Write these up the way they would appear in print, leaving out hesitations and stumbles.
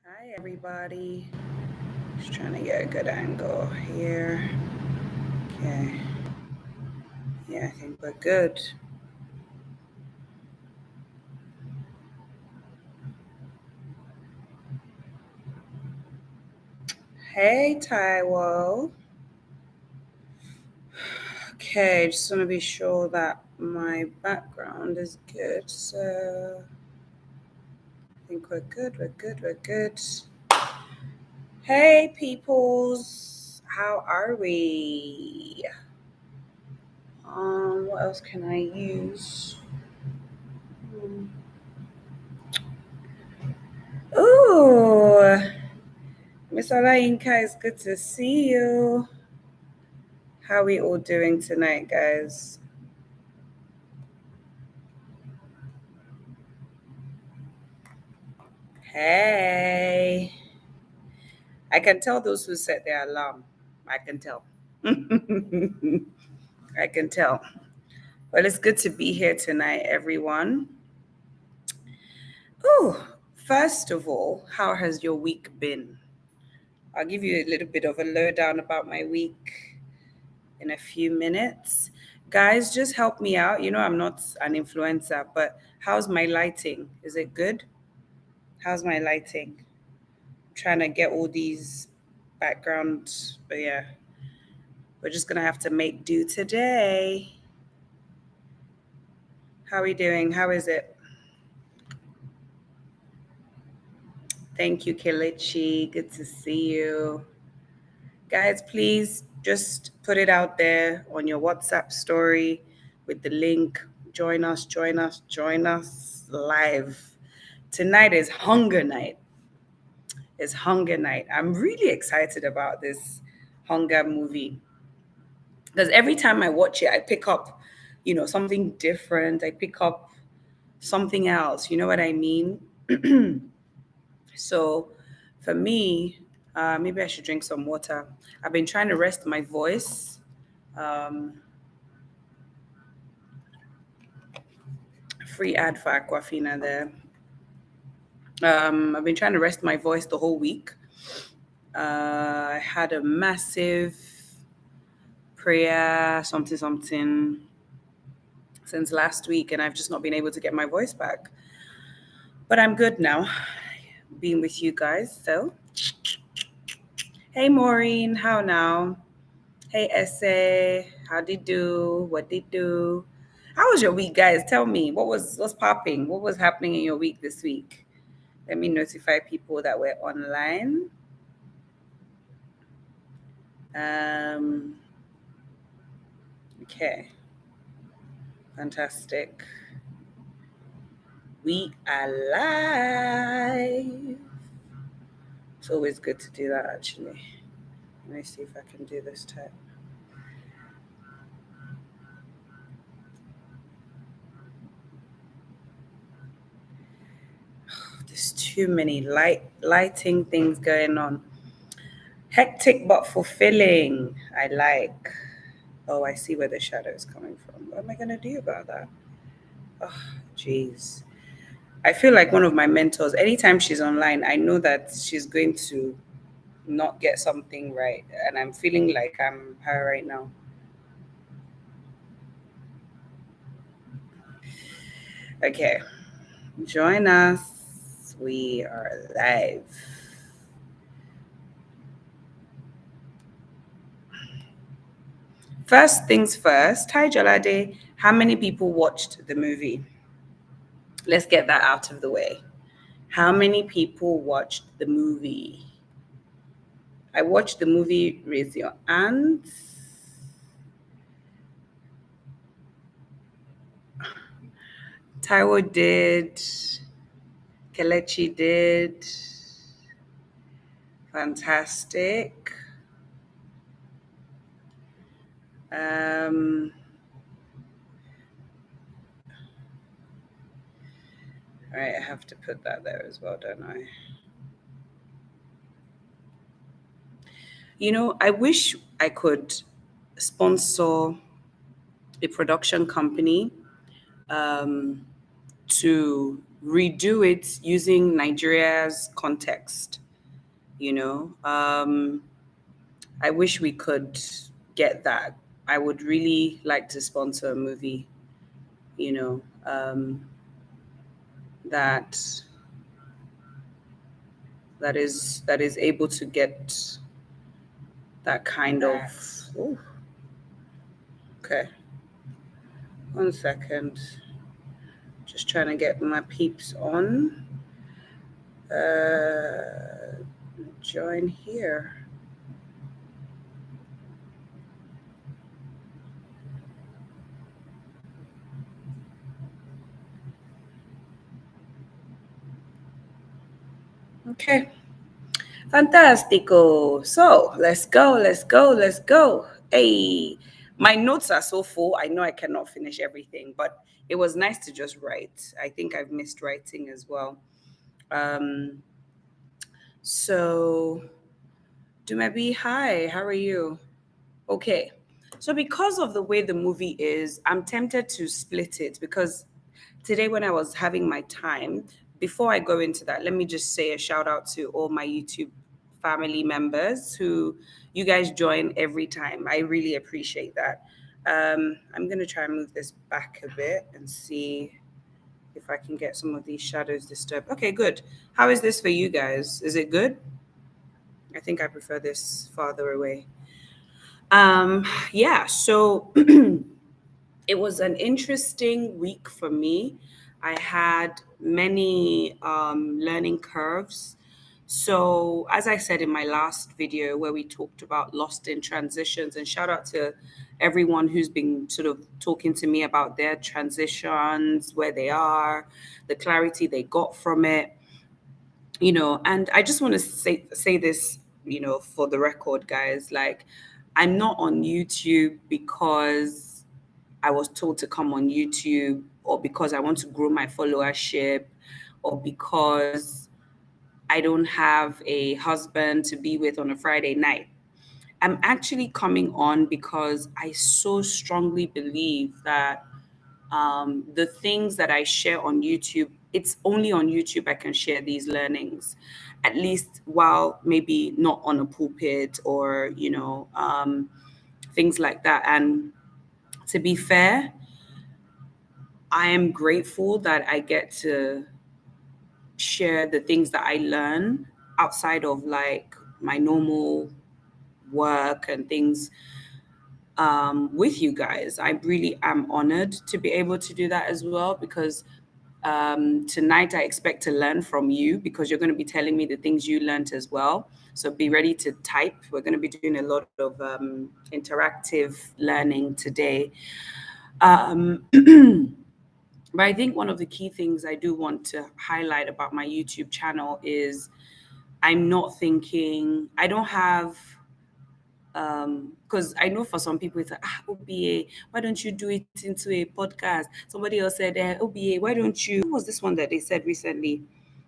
Hi, everybody. Just trying to get a good angle here. Okay. Yeah, I think we're good. Hey, Taiwo. Okay, just want to be sure that my background is good. So I think we're good. We're good. We're good. Hey, peoples. How are we? What else can I use? Hmm. Ooh, Miss Olayinka, it's good to see you. How we all doing tonight, guys? Hey. I can tell those who set their alarm. I can tell. I can tell. Well, it's good to be here tonight, everyone. Oh, first of all, how has your week been? I'll give you a little bit of a lowdown about my week in a few minutes. Guys, just help me out. You know, I'm not an influencer, but how's my lighting? Is it good? How's my lighting? Trying to get all these background, but yeah, we're just gonna have to make do today. How are we doing? How is it? Thank you, Kelechi. Good to see you. Guys, please just put it out there on your WhatsApp story with the link. Join us, join us, join us live. Tonight is hunger night. It's hunger night. I'm really excited about this hunger movie because every time I watch it, I pick up, something different. I pick up something else. You know what I mean? So, for me, maybe I should drink some water. I've been trying to rest my voice. Um, Free ad for Aquafina there. I've been trying to rest my voice the whole week. I had a massive prayer, something, something since last week, and I've just not been able to get my voice back. But I'm good now, being with you guys. So, hey, Maureen, how now? Hey, Essay, how did do? What did do? How was your week, guys? Tell me what's popping. What was happening in your week this week? Let me notify people that we're online. Um, okay, fantastic. We are live. It's always good to do that, actually. Let me see if I can do this time. There's too many lighting things going on. Hectic but fulfilling. I like. Oh, I see where the shadow is coming from. What am I gonna do about that? Oh, jeez. I feel like one of my mentors. Anytime she's online, I know that she's going to not get something right, and I'm feeling like I'm her right now. Okay, join us. We are live. First things first. Hi, Jolade. How many people watched the movie? Let's get that out of the way. How many people watched the movie? I watched the movie. Raise your hands. Taiwo did. Kelechi did. Fantastic. Um, all right, I have to put that there as well, don't I? I wish I could sponsor a production company um, to redo it using Nigeria's context. You know, I wish we could get that. I would really like to sponsor a movie, you know, that that is able to get that kind of. Ooh, okay, 1 second. Just trying to get my peeps on. Join here. Okay. Fantastico. So let's go, let's go, let's go. Hey, my notes are so full. I know I cannot finish everything, but it was nice to just write. I think I've missed writing as well. Um, so, Dumebi, hi, how are you? Okay. So because of the way the movie is, I'm tempted to split it because today when I was having my time, before I go into that, let me just say a shout out to all my YouTube family members who you guys join every time. I really appreciate that. I'm going to try and move this back a bit and see if I can get some of these shadows disturbed. Okay, good. How is this for you guys? Is it good? I think I prefer this farther away. Yeah, so it was an interesting week for me. I had many learning curves. So, as I said in my last video where we talked about lost in transitions, and shout out to everyone who's been sort of talking to me about their transitions, where they are, the clarity they got from it, and I just want to say this, for the record, guys, like I'm not on YouTube because I was told to come on YouTube, or because I want to grow my followership, or because I don't have a husband to be with on a Friday night. I'm actually coming on because I so strongly believe that the things that I share on YouTube, it's only on YouTube I can share these learnings, at least while maybe not on a pulpit or, things like that. And to be fair, I am grateful that I get to share the things that I learn outside of like my normal work and things with you guys. I really am honored to be able to do that as well because tonight I expect to learn from you because you're going to be telling me the things you learned as well. So be ready to type. We're going to be doing a lot of interactive learning today. But I think one of the key things I do want to highlight about my YouTube channel is I'm not thinking, I don't have because I know for some people it's like, OBA, why don't you do it into a podcast? Somebody else said, OBA, why don't you? What was this one that they said recently?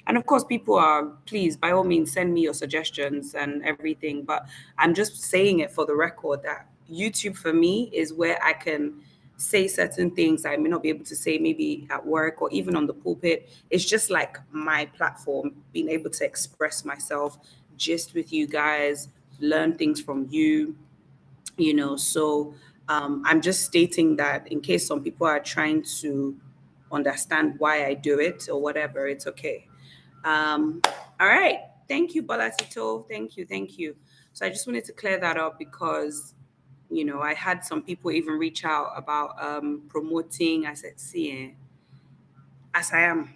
And of course, people are, please, by all means, send me your suggestions and everything. But I'm just saying it for the record that YouTube for me is where I can say certain things I may not be able to say maybe at work or even on the pulpit. It's just like my platform, being able to express myself just with you guys, learn things from you, so I'm just stating that in case some people are trying to understand why I do it or whatever, it's okay. um, all right, thank you, Balatito, thank you. So I just wanted to clear that up because I had some people even reach out about promoting. I said, see, as I am,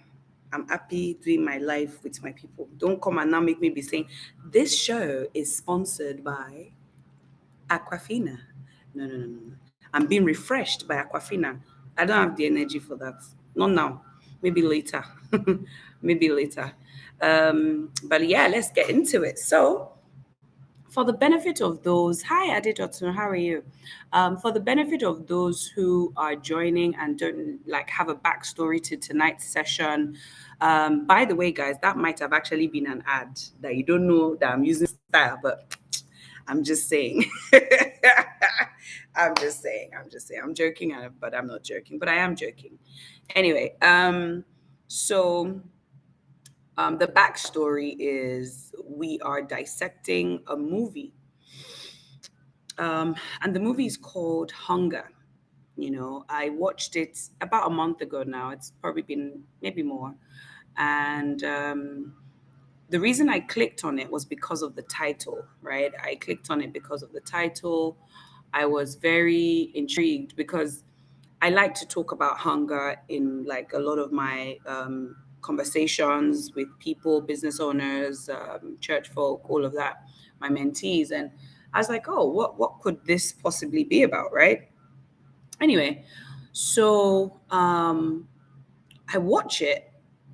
I'm happy doing my life with my people. Don't come and now make me be saying this show is sponsored by Aquafina. No, no, no, no, no. I'm being refreshed by Aquafina. I don't have the energy for that. Not now. Maybe later. Maybe later. But yeah, let's get into it. So, for the benefit of those, hi Adedotun, how are you? For the benefit of those who are joining and don't like have a backstory to tonight's session, by the way, guys, that might have actually been an ad that you don't know that I'm using style, but I'm just saying. I'm just saying. I'm joking, but I'm not joking, but I am joking. Anyway, So the backstory is we are dissecting a movie, and the movie is called Hunger. I watched it about a month ago now. It's probably been maybe more. And the reason I clicked on it was because of the title, right? I clicked on it because of the title. I was very intrigued because I like to talk about hunger in like a lot of my conversations with people, business owners, church folk, all of that, my mentees. And I was like, oh, what could this possibly be about, right? Anyway, so I watch it,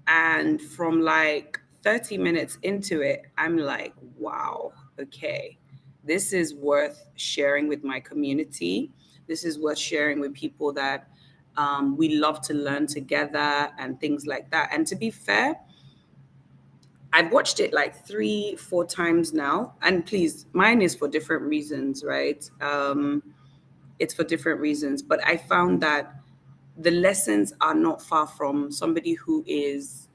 and from like 30 minutes into it, I'm like, wow, okay, this is worth sharing with my community. This is worth sharing with people that we love to learn together and things like that. And to be fair, I've watched it like 3, 4 times now. And please, mine is for different reasons, right? It's for different reasons. But I found that the lessons are not far from somebody who is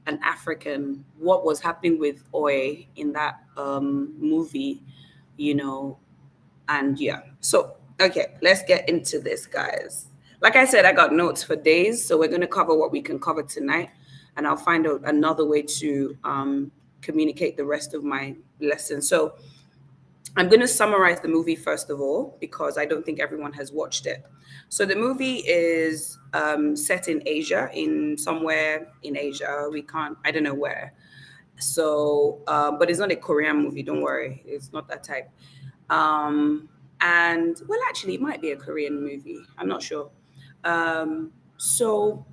an African. What was happening with Oy in that movie, you know, and yeah. So, okay, let's get into this, guys. Like I said, I got notes for days, so we're going to cover what we can cover tonight, and I'll find out another way to communicate the rest of my lesson. So, I'm going to summarize the movie first of all, because I don't think everyone has watched it. So the movie is set in Asia, in somewhere in Asia. I don't know where. So, but it's not a Korean movie. Don't worry, it's not that type. Um, and well, actually, it might be a Korean movie. I'm not sure. So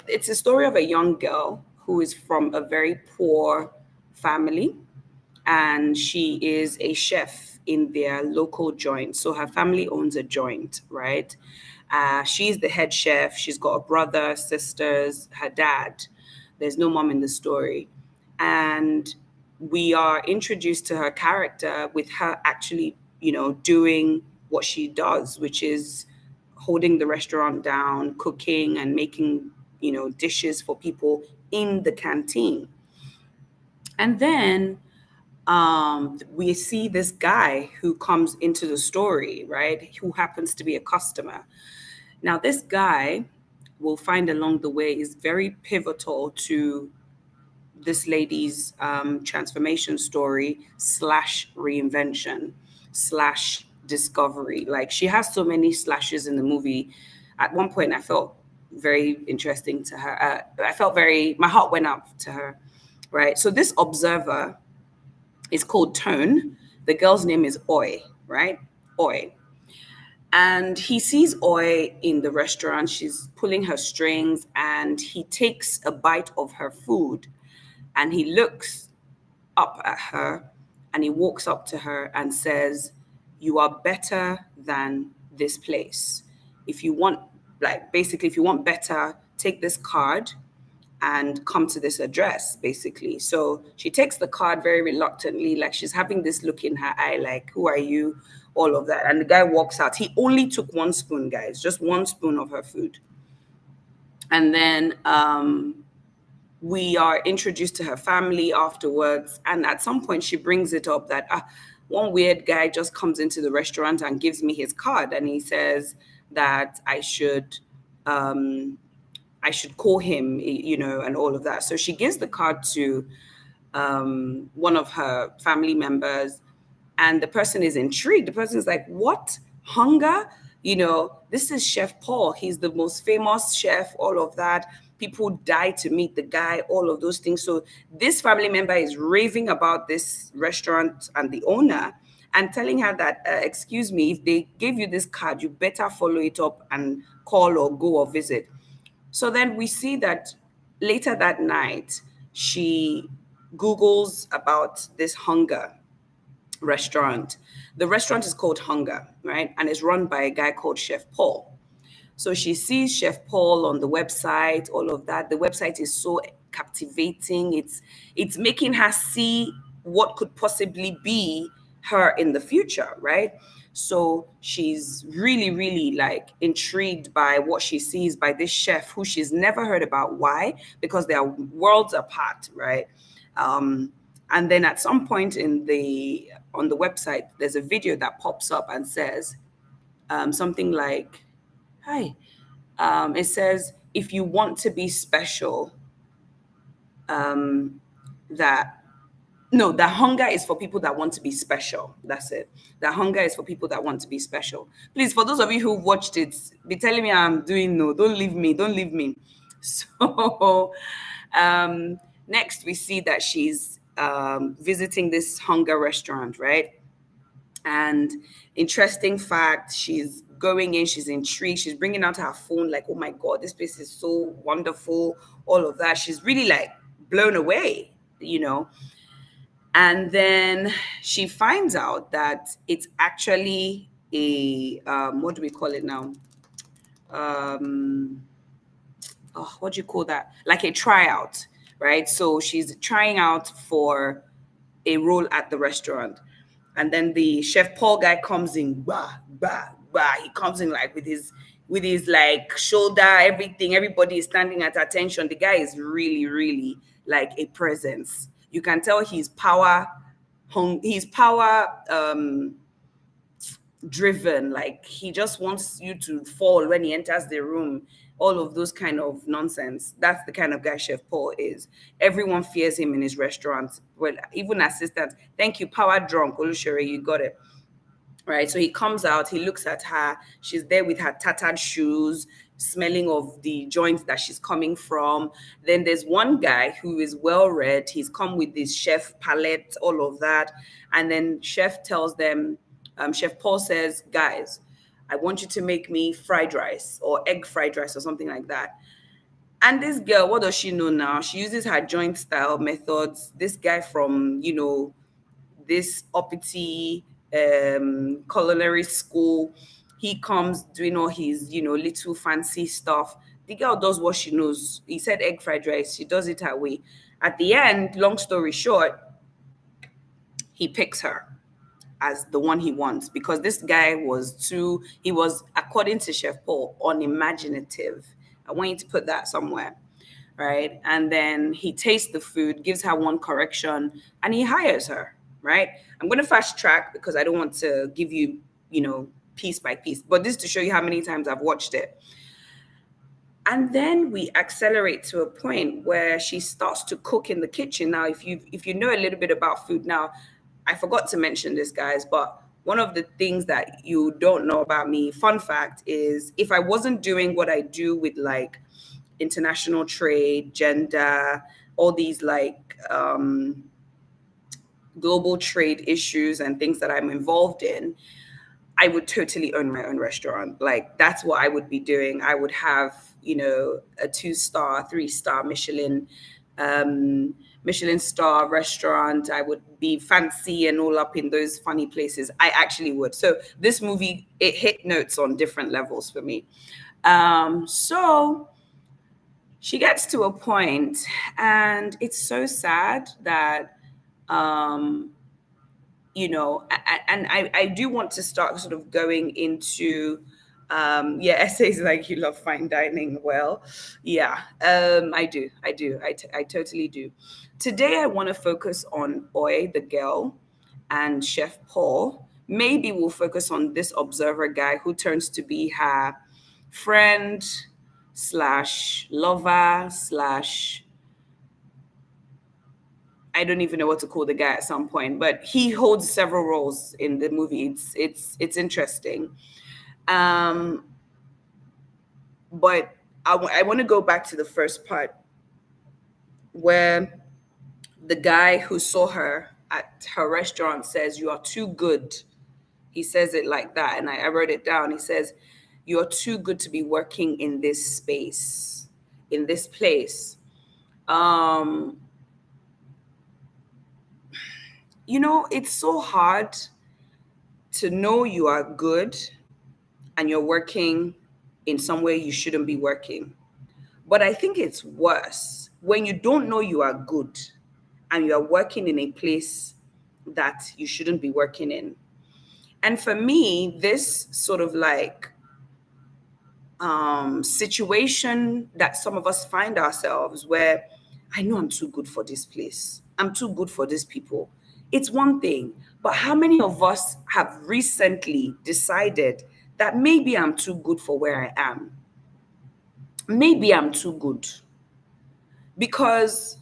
it's a story of a young girl who is from a very poor family, and she is a chef in their local joint. So her family owns a joint, right? She's the head chef. She's got a brother, sisters, her dad. There's no mom in the story. And we are introduced to her character with her actually, doing what she does, which is holding the restaurant down, cooking and making, dishes for people in the canteen. And then we see this guy who comes into the story, right? Who happens to be a customer. Now, this guy, we'll find along the way, is very pivotal to this lady's transformation story slash reinvention slash discovery. Like, she has so many slashes in the movie. At one point, I felt very interesting to her. My heart went up to her, right? So this observer is called Tone. The girl's name is Oi, right? Oi. And he sees Oi in the restaurant. She's pulling her strings, and he takes a bite of her food, and he looks up at her, and he walks up to her and says, "You are better than this place. If you want, like, basically, if you want better, take this card and come to this address," basically. So she takes the card very reluctantly, like she's having this look in her eye, like, "Who are you?" All of that. And the guy walks out. He only took one spoon, guys, just one spoon of her food. And then we are introduced to her family afterwards. And at some point, she brings it up that one weird guy just comes into the restaurant and gives me his card. And he says that I should call him, and all of that. So she gives the card to one of her family members, and the person is intrigued. The person is like, "What? Hunger? This is Chef Paul. He's the most famous chef, all of that. People die to meet the guy, all of those things." So this family member is raving about this restaurant and the owner, and telling her that, excuse me, if they gave you this card, you better follow it up and call or go or visit. So then we see that later that night, she Googles about this Hunger restaurant. The restaurant is called Hunger, right? And it's run by a guy called Chef Paul. So she sees Chef Paul on the website, all of that. The website is so captivating. It's making her see what could possibly be her in the future, right? So she's really, really like intrigued by what she sees by this chef who she's never heard about. Why? Because they are worlds apart, right? Um, and then at some point in the on the website, there's a video that pops up and says something like, "Hi." It says, "If you want to be special, um, that no, the hunger is for people that want to be special. That's it. The hunger is for people that want to be special. Please, for those of you who've watched it, be telling me I'm doing no. Don't leave me. Don't leave me." So, next we see that she's visiting this hunger restaurant, right? And interesting fact, she's going in, she's intrigued, she's bringing out her phone, like, oh my God, this place is so wonderful, all of that. She's really like blown away, you know. And then she finds out that it's actually a what do we call it now? Um, oh, what do you call that? Like a tryout, right? So she's trying out for a role at the restaurant. And then the chef Paul guy comes in, bah, bah, bah. He comes in like with his like shoulder, everything. Everybody is standing at attention. The guy is really, really like a presence. You can tell he's power driven, like he just wants you to fall when he enters the room, all of those kind of nonsense. That's the kind of guy chef Paul is. Everyone fears him in his restaurant, well, even assistants. Thank you, power drunk Olushere, you got it right. So he comes out, he looks at her, she's there with her tattered shoes, smelling of the joint that she's coming from. Then there's one guy who is well read, he's come with this chef palette, all of that. And then chef tells them, chef Paul says, guys, I want you to make me fried rice or egg fried rice or something like that. And this girl, what does she know now? She uses her joint style methods. This guy from, this uppity culinary school, he comes doing all his, little fancy stuff. The girl does what she knows. He said egg fried rice. She does it her way. At the end, long story short, he picks her as the one he wants because this guy he was, according to Chef Paul, unimaginative. I want you to put that somewhere, right? And then he tastes the food, gives her one correction, and he hires her, right? I'm going to fast track because I don't want to give you, piece by piece, but this is to show you how many times I've watched it. And then we accelerate to a point where she starts to cook in the kitchen. Now, if you know a little bit about food now, I forgot to mention this, guys, but one of the things that you don't know about me, fun fact, is if I wasn't doing what I do with like international trade, gender, all these like global trade issues and things that I'm involved in, I would totally own my own restaurant. Like that's what I would be doing. I would have, a 2-star, 3-star Michelin star restaurant. I would be fancy and all up in those funny places. I actually would. So this movie, it hit notes on different levels for me. So she gets to a point, and it's so sad that and I do want to start sort of going into essays like you love fine dining. Well, yeah, I do. I totally do. Today, I want to focus on Oi, the girl, and Chef Paul. Maybe we'll focus on this observer guy who turns to be her friend slash lover slash, I don't even know what to call the guy at some point, but he holds several roles in the movie. It's interesting. But I want to go back to the first part where the guy who saw her at her restaurant says, "You are too good." He says it like that, and I wrote it down. He says, "You're too good to be working in this space, in this place." It's so hard to know you are good and you're working in somewhere you shouldn't be working. But I think it's worse when you don't know you are good and you are working in a place that you shouldn't be working in. And for me, this sort of like situation that some of us find ourselves where I know I'm too good for this place, I'm too good for these people. It's one thing, but how many of us have recently decided that maybe I'm too good for where I am? Maybe I'm too good because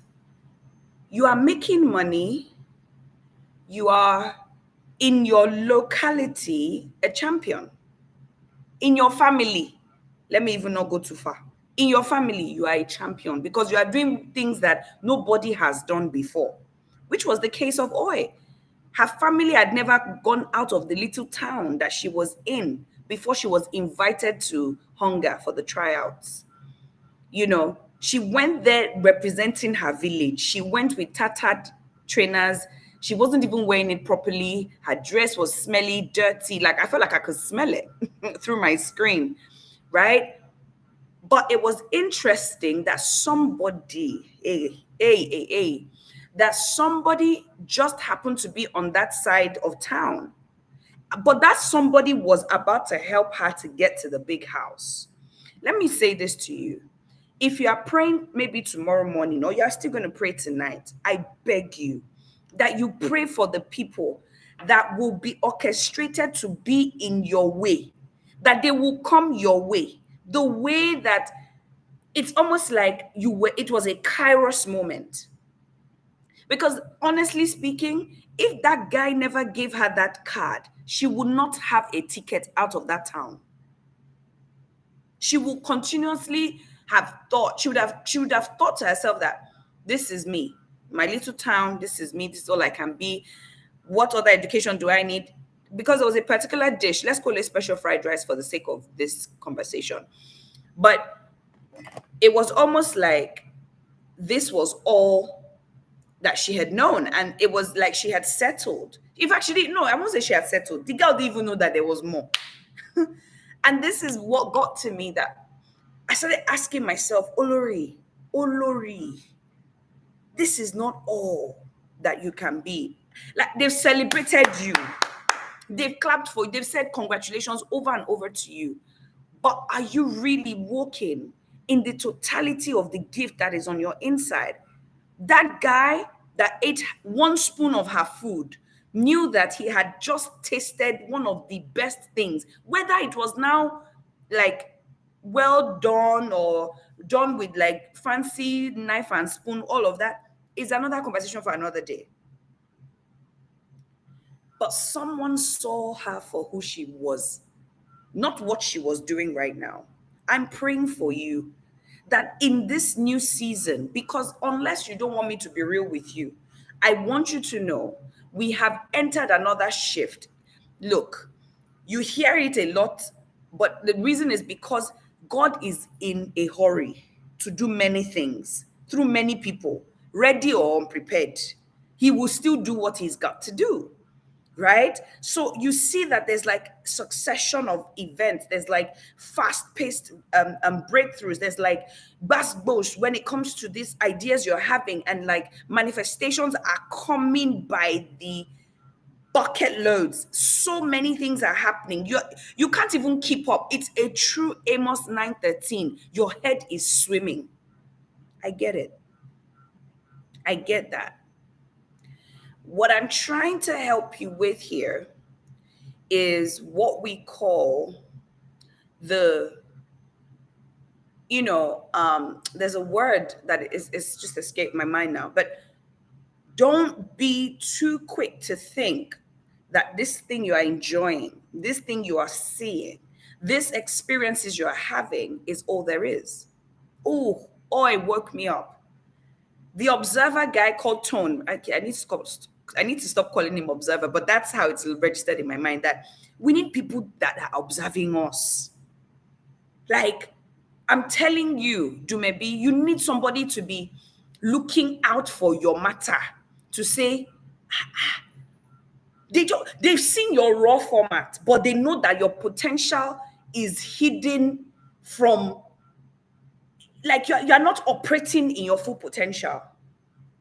you are making money, you are in your locality a champion, in your family. Let me even not go too far. In your family, you are a champion because you are doing things that nobody has done before, which was the case of Oi. Her family had never gone out of the little town that she was in before she was invited to Hunger for the tryouts. She went there representing her village. She went with tattered trainers. She wasn't even wearing it properly. Her dress was smelly, dirty. Like I felt like I could smell it through my screen, right? But it was interesting that that somebody just happened to be on that side of town. But that somebody was about to help her to get to the big house. Let me say this to you. If you are praying maybe tomorrow morning or you're still going to pray tonight, I beg you that you pray for the people that will be orchestrated to be in your way, that they will come your way, the way that it's almost like it was a kairos moment. Because honestly speaking, if that guy never gave her that card, she would not have a ticket out of that town. She will continuously have thought, she would have thought to herself that this is me, my little town, this is me, this is all I can be. What other education do I need? Because there was a particular dish, let's call it special fried rice for the sake of this conversation. But it was almost like this was all that she had known. And it was like she had settled. If actually, no, I won't say she had settled. The girl didn't even know that there was more. And this is what got to me, that I started asking myself, Olori, this is not all that you can be. Like they've celebrated you. They've clapped for you. They've said congratulations over and over to you. But are you really walking in the totality of the gift that is on your inside? That guy that ate one spoon of her food knew that he had just tasted one of the best things, whether it was now like well done or done with like fancy knife and spoon, all of that is another conversation for another day. But someone saw her for who she was, not what she was doing right now. I'm praying for you that in this new season, because unless you don't want me to be real with you, I want you to know we have entered another shift. Look, you hear it a lot, but the reason is because God is in a hurry to do many things through many people, ready or unprepared. He will still do what he's got to do, right? So you see that there's like succession of events. There's like fast-paced breakthroughs. There's like bash when it comes to these ideas you're having, and like manifestations are coming by the bucket loads. So many things are happening. You can't even keep up. It's a true Amos 9:13. Your head is swimming. I get it. I get that. What I'm trying to help you with here is what we call the, there's a word that is just escaped my mind now, but don't be too quick to think that this thing you are enjoying, this thing you are seeing, this experiences you're having is all there is. Oh, it woke me up. The observer guy called Tone. I need to stop calling him observer, but that's how it's registered in my mind, that we need people that are observing us. Like, I'm telling you, Dumebi, you need somebody to be looking out for your matter, to say, they've seen your raw format, but they know that your potential is hidden from, like you're not operating in your full potential.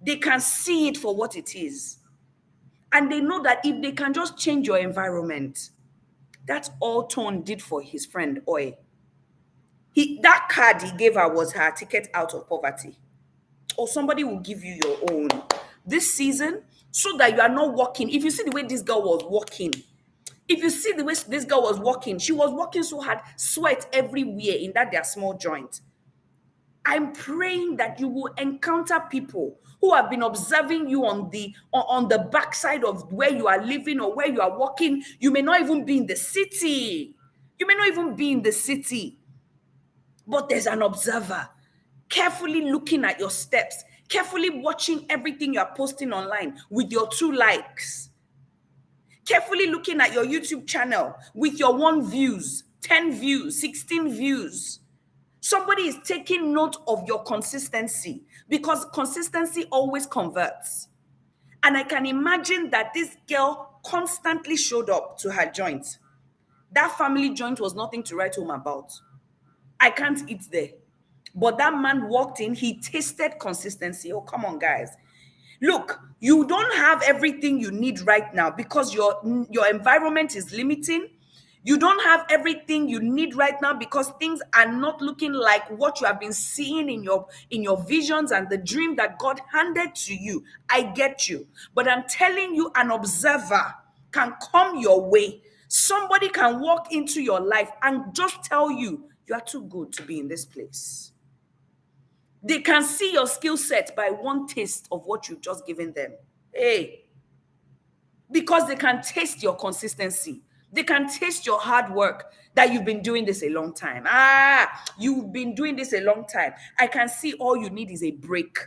They can see it for what it is. And they know that if they can just change your environment, that's all Tone did for his friend Oi. That card he gave her was her ticket out of poverty. Or somebody will give you your own this season so that you are not walking. If you see the way this girl was walking, if you see the way this girl was walking, she was walking so hard, sweat everywhere in that their small joint. I'm praying that you will encounter people who have been observing you on the backside of where you are living or where you are walking. You may not even be in the city. You may not even be in the city, but there's an observer carefully looking at your steps, carefully watching everything you are posting online with your 2 likes, carefully looking at your YouTube channel with your 1 views, 10 views, 16 views. Somebody is taking note of your consistency because consistency always converts. And I can imagine that this girl constantly showed up to her joint. That family joint was nothing to write home about. I can't eat there. But that man walked in, he tasted consistency. Oh, come on, guys. Look, you don't have everything you need right now because your environment is limiting. You don't have everything you need right now because things are not looking like what you have been seeing in your visions and the dream that God handed to you. I get you. But I'm telling you, an observer can come your way. Somebody can walk into your life and just tell you, you are too good to be in this place. They can see your skill set by 1 taste of what you've just given them. Hey, because they can taste your consistency. They can taste your hard work that you've been doing this a long time. You've been doing this a long time. I can see all you need is a break.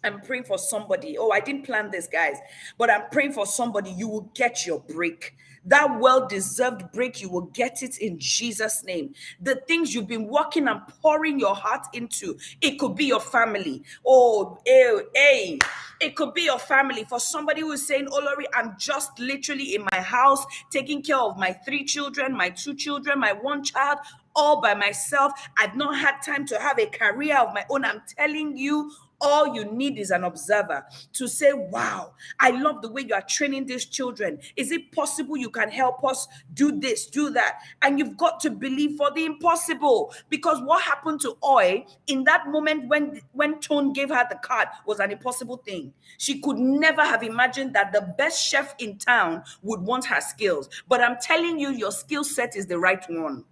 I'm praying for somebody. Oh, I didn't plan this, guys, but I'm praying for somebody. You will get your break. That well-deserved break, you will get it in Jesus' name. The things you've been working and pouring your heart into, it could be your family. Oh, hey. It could be your family. For somebody who is saying, oh, Olori, I'm just literally in my house, taking care of my 3 children, my 2 children, my 1 child, all by myself. I've not had time to have a career of my own. I'm telling you, all you need is an observer to say, wow, I love the way you are training these children. Is it possible you can help us do this, do that? And you've got to believe for the impossible. Because what happened to Oi in that moment when Tone gave her the card was an impossible thing. She could never have imagined that the best chef in town would want her skills. But I'm telling you, your skill set is the right one.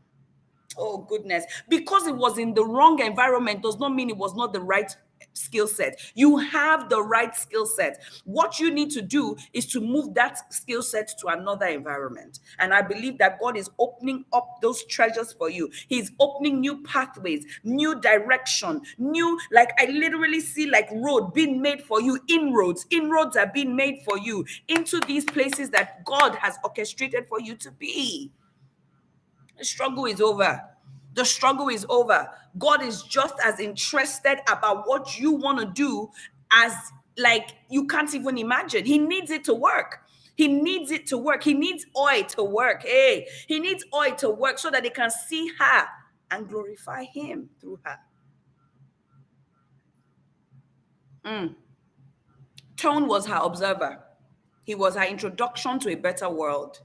Oh, goodness. Because it was in the wrong environment does not mean it was not the right skill set. You have the right skill set. What you need to do is to move that skill set to another environment. And I believe that God is opening up those treasures for you. He's opening new pathways, new direction, like I literally see like road being made for you, inroads. Inroads are being made for you into these places that God has orchestrated for you to be. The struggle is over. The struggle is over. God is just as interested about what you want to do as like you can't even imagine. He needs it to work. He needs it to work. He needs Oi to work. Hey, he needs Oi to work so that they can see her and glorify him through her. Tone was her observer. He was her introduction to a better world,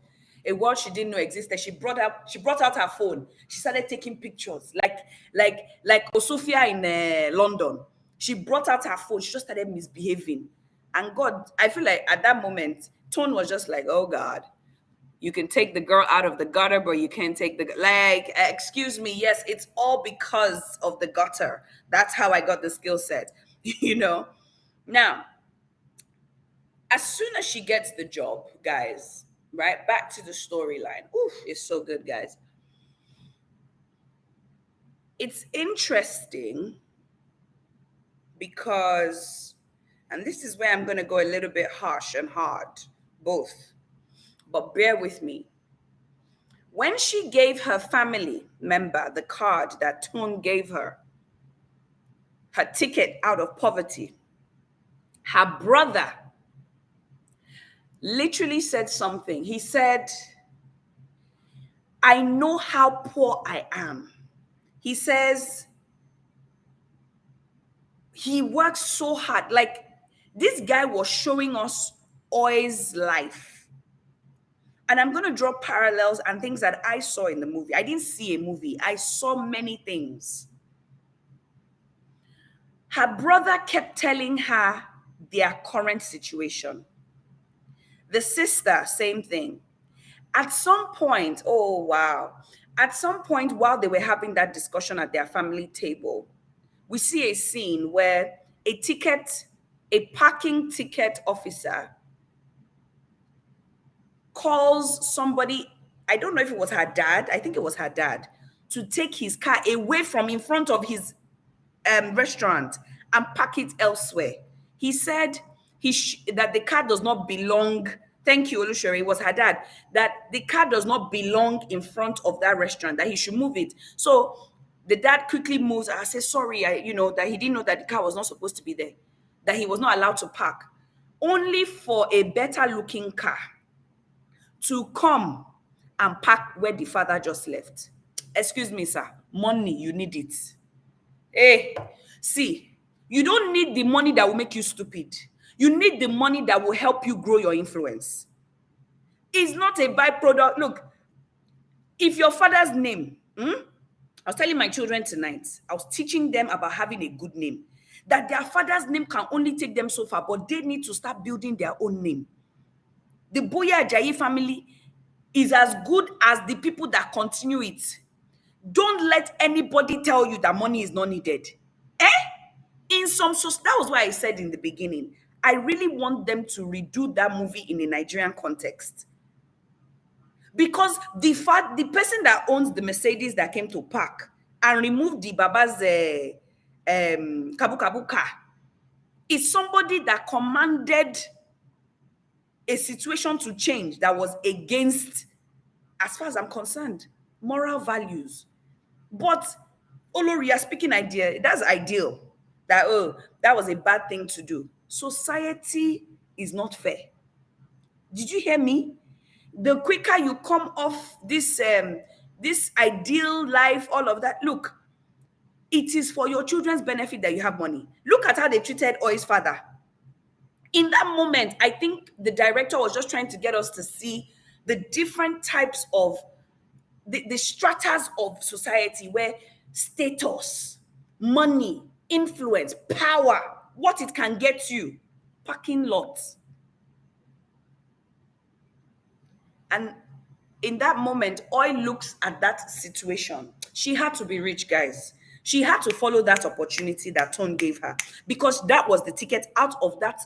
a world she didn't know existed. She brought out her phone. She started taking pictures, like Sophia in London. She brought out her phone. She just started misbehaving, and God, I feel like at that moment, Tone was just like, "Oh God, you can take the girl out of the gutter, but you can't take the excuse me. Yes, it's all because of the gutter. That's how I got the skill set, you know." Now, as soon as she gets the job, guys, right? Back to the storyline. Oof, it's so good, guys. It's interesting because, and this is where I'm going to go a little bit harsh and hard, both, but bear with me. When she gave her family member the card that Tone gave her ticket out of poverty, her brother literally said something. He said, I know how poor I am. He says, he works so hard. Like, this guy was showing us Oi's life. And I'm going to draw parallels and things that I saw in the movie. I didn't see a movie, I saw many things. Her brother kept telling her their current situation. The sister, same thing. At some point, oh wow, at some point while they were having that discussion at their family table, we see a scene where a parking ticket officer calls somebody, I don't know if it was her dad, I think it was her dad, to take his car away from in front of his restaurant and park it elsewhere. He said that the car does not belong. Thank you, Olushiri. It was her dad. That the car does not belong in front of that restaurant. That he should move it. So the dad quickly moves. I said, sorry, that he didn't know that the car was not supposed to be there. That he was not allowed to park. Only for a better looking car to come and park where the father just left. Excuse me, sir. Money, you need it. Hey, see, you don't need the money that will make you stupid. You need the money that will help you grow your influence. It's not a byproduct. Look, if your father's name, I was telling my children tonight, I was teaching them about having a good name, that their father's name can only take them so far, but they need to start building their own name. The Boye-Ajayi family is as good as the people that continue it. Don't let anybody tell you that money is not needed. That was why I said in the beginning, I really want them to redo that movie in a Nigerian context. Because the person that owns the Mercedes that came to park and removed the Baba's Kabu Kabu car is somebody that commanded a situation to change that was against, as far as I'm concerned, moral values. But Olori, you're speaking idea. That's ideal. That was a bad thing to do. Society is not fair. Did you hear me? The quicker you come off this ideal life, all of that. Look, it is for your children's benefit that you have money. Look at how they treated Oi's father. In that moment, I think the director was just trying to get us to see the different types of the stratas of society where status, money, influence, power, what it can get you, parking lots. And in that moment, Oi looks at that situation. She had to be rich, guys. She had to follow that opportunity that Tone gave her because that was the ticket out of that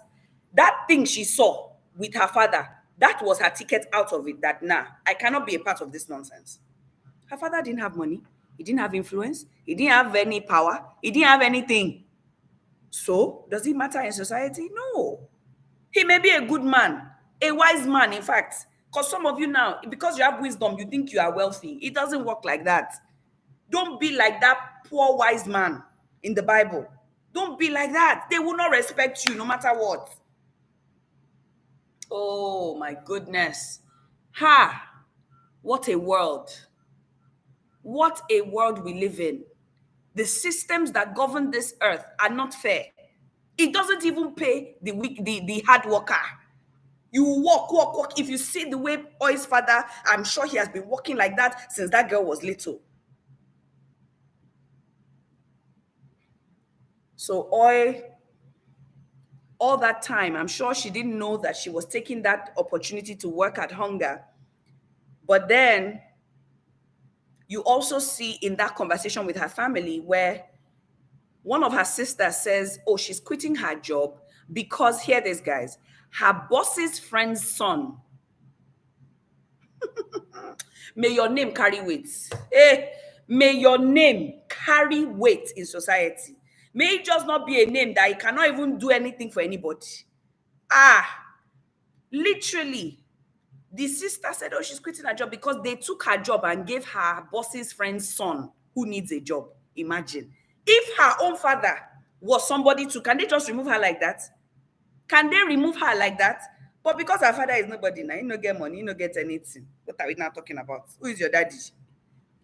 thing she saw with her father. That was her ticket out of it, that I cannot be a part of this nonsense. Her father didn't have money. He didn't have influence. He didn't have any power. He didn't have anything. So, does it matter in society? No. He may be a good man, a wise man, in fact. Because some of you now, because you have wisdom, you think you are wealthy. It doesn't work like that. Don't be like that poor wise man in the Bible. Don't be like that. They will not respect you no matter what. Oh, my goodness. What a world. What a world we live in. The systems that govern this earth are not fair. It doesn't even pay the hard worker. You walk. If you see the way Oi's father, I'm sure he has been walking like that since that girl was little. So Oi, all that time, I'm sure she didn't know that she was taking that opportunity to work at hunger. But then you also see in that conversation with her family where one of her sisters says, oh, she's quitting her job because, hear this, guys, her boss's friend's son. May your name carry weight. May your name carry weight in society. May it just not be a name that you cannot even do anything for anybody. Literally, the sister said, oh, she's quitting her job because they took her job and gave her boss's friend's son who needs a job. Imagine. If her own father was somebody too, can they just remove her like that? Can they remove her like that? But because her father is nobody now, he no get money, he no get anything. What are we now talking about? Who is your daddy?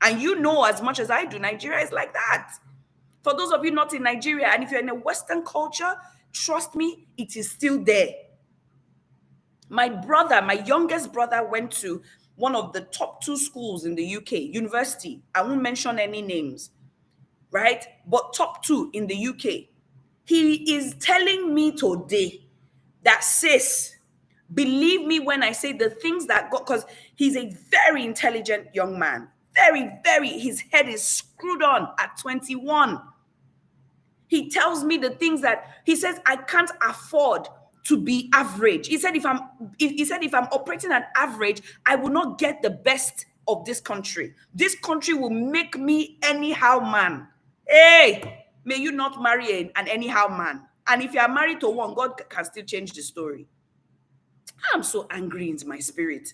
And you know as much as I do, Nigeria is like that. For those of you not in Nigeria, and if you're in a Western culture, trust me, it is still there. My youngest brother went to one of the top 2 schools in the UK, university. I won't mention any names, right? But top 2 in the UK. He is telling me today that, sis, believe me when I say the things that God, because he's a very intelligent young man. His head is screwed on at 21. He tells me the things that he says I can't afford to be average. He said if I'm operating at average, I will not get the best of this country. This country will make me anyhow man. Hey, may you not marry an anyhow man. And if you are married to one, God can still change the story. I'm so angry in my spirit.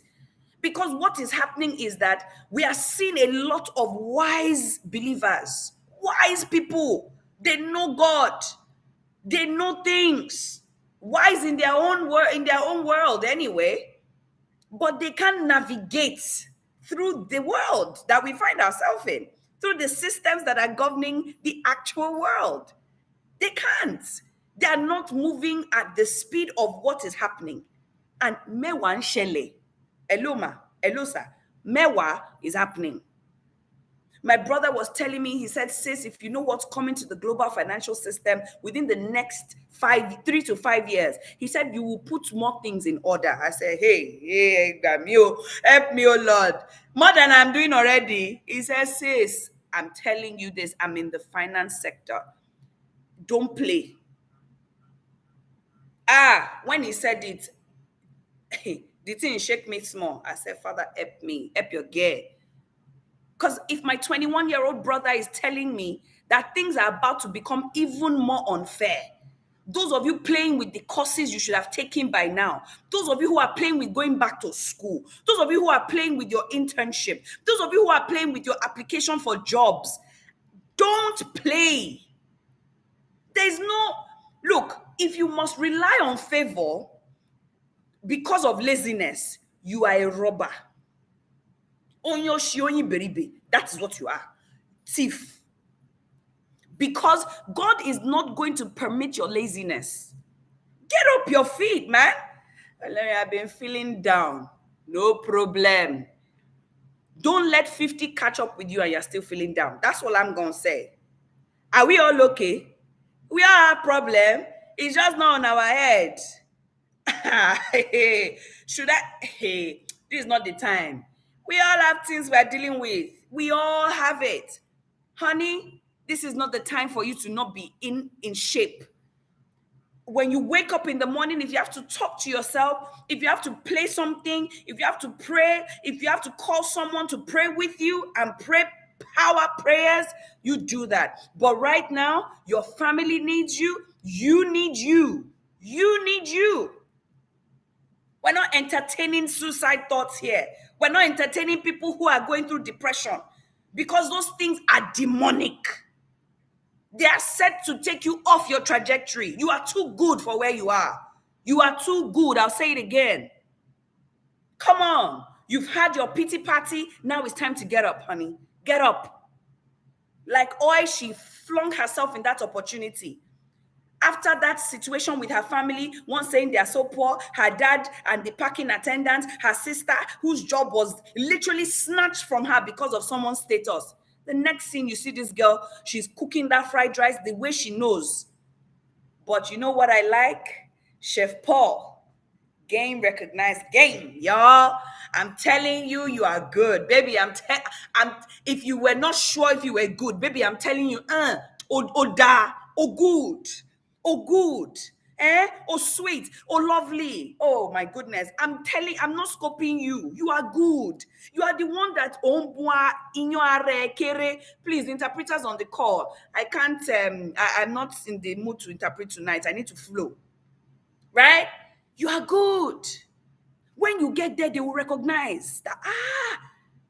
Because what is happening is that we are seeing a lot of wise believers, wise people. They know God. They know things. Wise in their own world anyway. But they can't navigate through the world that we find ourselves in, through the systems that are governing the actual world. They can't. They are not moving at the speed of what is happening. And mewa nshele, eloma, elosa, mewa is happening. My brother was telling me, he said, sis, if you know what's coming to the global financial system within the next 3 to 5 years, he said, you will put more things in order. I said, hey, Gamio, help me, oh Lord. More than I'm doing already. He says, sis, I'm telling you this, I'm in the finance sector. Don't play. When he said it, the thing shake me small. I said, Father, help me, help your girl. Because if my 21-year-old brother is telling me that things are about to become even more unfair, those of you playing with the courses you should have taken by now, those of you who are playing with going back to school, those of you who are playing with your internship, those of you who are playing with your application for jobs, don't play. There's no, look, if you must rely on favor because of laziness, you are a robber. That is what you are. Thief. Because God is not going to permit your laziness. Get up your feet, man. I've been feeling down. No problem. Don't let 50 catch up with you and you're still feeling down. That's all I'm going to say. Are we all okay? We all have a problem. It's just not on our head. Should I? Hey, this is not the time. We all have things we're dealing with. We all have it. Honey, this is not the time for you to not be in shape. When you wake up in the morning, if you have to talk to yourself, if you have to play something, if you have to pray, if you have to call someone to pray with you and pray power prayers, you do that. But right now, your family needs you. You need you. You need you. We're not entertaining suicide thoughts here. We're not entertaining people who are going through depression because those things are demonic. They are set to take you off your trajectory. You are too good for where you are. You are too good. I'll say it again. Come on. You've had your pity party. Now it's time to get up, honey. Get up. Like Oi, she flung herself in that opportunity. After that situation with her family, one saying they are so poor, her dad and the parking attendant, her sister, whose job was literally snatched from her because of someone's status. The next thing you see this girl, she's cooking that fried rice the way she knows. But you know what I like? Chef Paul. Game recognized game, y'all. I'm telling you, you are good. Baby, if you were not sure if you were good, baby, I'm telling you, good. Oh, good. Oh, sweet. Oh, lovely. Oh, my goodness. I'm not scoping you. You are good. You are the one that please, interpreters on the call. I can't, I'm not in the mood to interpret tonight. I need to flow. Right? You are good. When you get there, they will recognize that,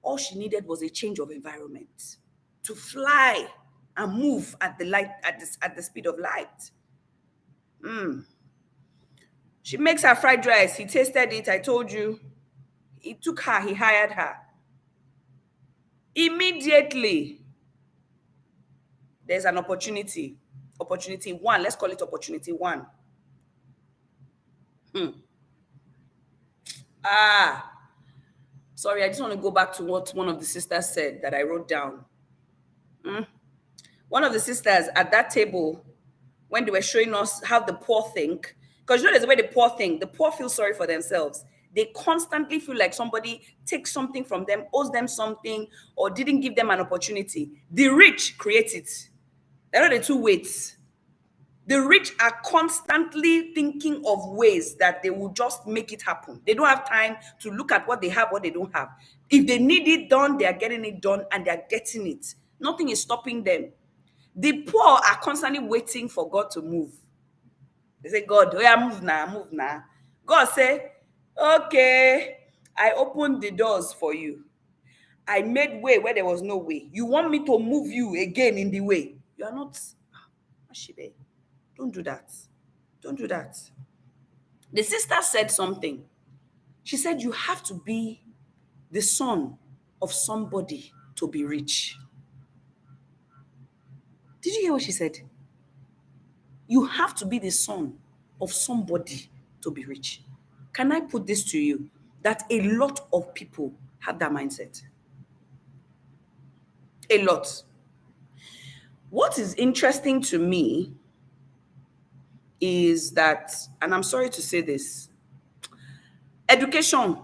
all she needed was a change of environment to fly and move at the light, at the speed of light. She makes her fried rice. He tasted it. I told you. He took her. He hired her. Immediately, there's an opportunity. Opportunity one. Let's call it opportunity one. Ah, sorry, I just want to go back to what one of the sisters said that I wrote down. Mm. One of the sisters at that table, when they were showing us how the poor think, because you know there's a way the poor feel sorry for themselves. They constantly feel like somebody takes something from them, owes them something, or didn't give them an opportunity. The rich create it. They're not the two weights. The rich are constantly thinking of ways that they will just make it happen. They don't have time to look at what they have, what they don't have. If they need it done, they are getting it done and they are getting it. Nothing is stopping them. The poor are constantly waiting for God to move. They say, God, oh yeah, move now, move now. God say, okay, I opened the doors for you. I made way where there was no way. You want me to move you again in the way? You are not. Ashibe, don't do that. Don't do that. The sister said something. She said, you have to be the son of somebody to be rich. Did you hear what she said? You have to be the son of somebody to be rich. Can I put this to you? That a lot of people have that mindset. A lot. What is interesting to me is that, and I'm sorry to say this, education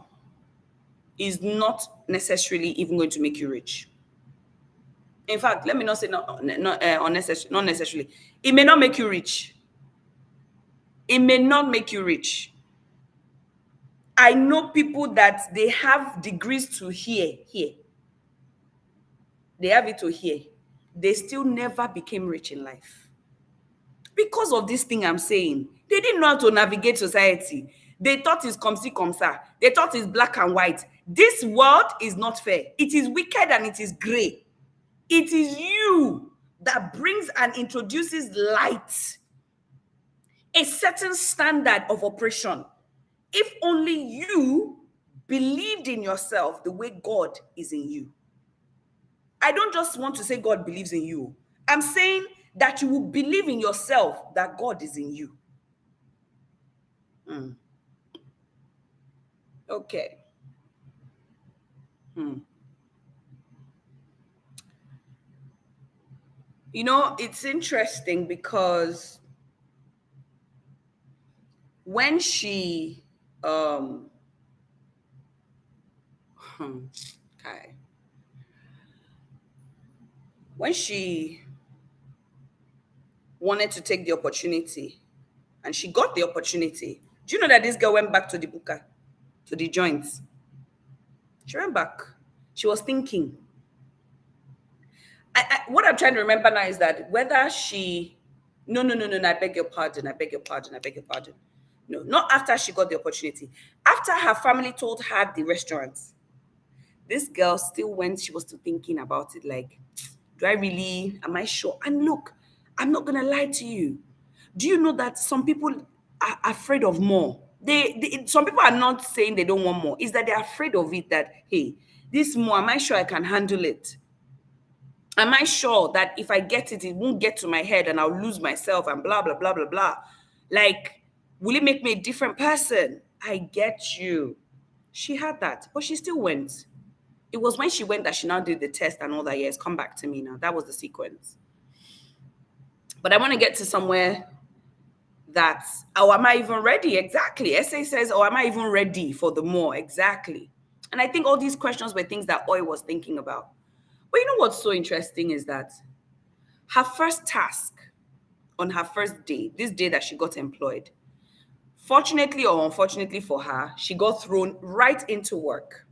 is not necessarily even going to make you rich. In fact, let me not say not necessarily. It may not make you rich. It may not make you rich. I know people that they have degrees to here. They have it to here. They still never became rich in life. Because of this thing I'm saying, they didn't know how to navigate society. They thought it's comme ci, comme ça. They thought it's black and white. This world is not fair. It is wicked and it is gray. It is you that brings and introduces light, a certain standard of operation. If only you believed in yourself the way God is in you. I don't just want to say God believes in you. I'm saying that you will believe in yourself that God is in you. Okay. You know, it's interesting because when she okay. When she wanted to take the opportunity and she got the opportunity, do you know that this girl went back to the buka, to the joints? She went back. She was thinking. What I'm trying to remember now is that whether she, no, I beg your pardon, I beg your pardon, I beg your pardon. No, not after she got the opportunity. After her family told her the restaurant, this girl still went, she was still thinking about it like, do I really, am I sure? And look, I'm not going to lie to you. Do you know that some people are afraid of more? Some people are not saying they don't want more. It's that they're afraid of it that, hey, this more, am I sure I can handle it? Am I sure that if I get it, it won't get to my head and I'll lose myself and blah, blah, blah, blah, blah. Like, will it make me a different person? I get you. She had that, but she still went. It was when she went that she now did the test and all that. Yes, come back to me now. That was the sequence. But I want to get to somewhere that, oh, am I even ready? Exactly. Essay says, oh, am I even ready for the more? Exactly. And I think all these questions were things that Oi was thinking about. But you know what's so interesting is that her first task on her first day, this day that she got employed, fortunately or unfortunately for her, she got thrown right into work.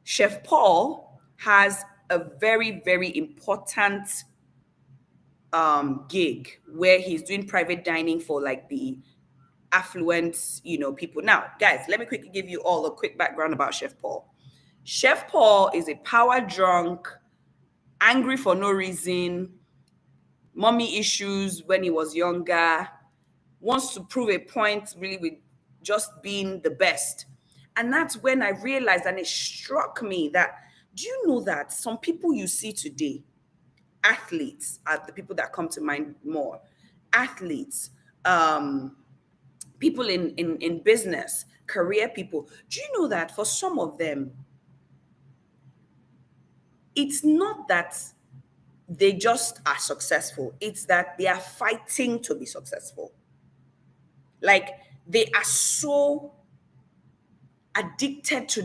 Chef Paul has a very, very important gig where he's doing private dining for like the affluent, people. Now, guys, let me quickly give you all a quick background about Chef Paul. Chef Paul is a power drunk, angry for no reason, mommy issues when he was younger, wants to prove a point really with just being the best. And that's when I realized, and it struck me that, do you know that some people you see today, athletes are the people that come to mind more. Athletes, people in business, career people, do you know that for some of them, it's not that they just are successful, it's that they are fighting to be successful. Like they are so addicted to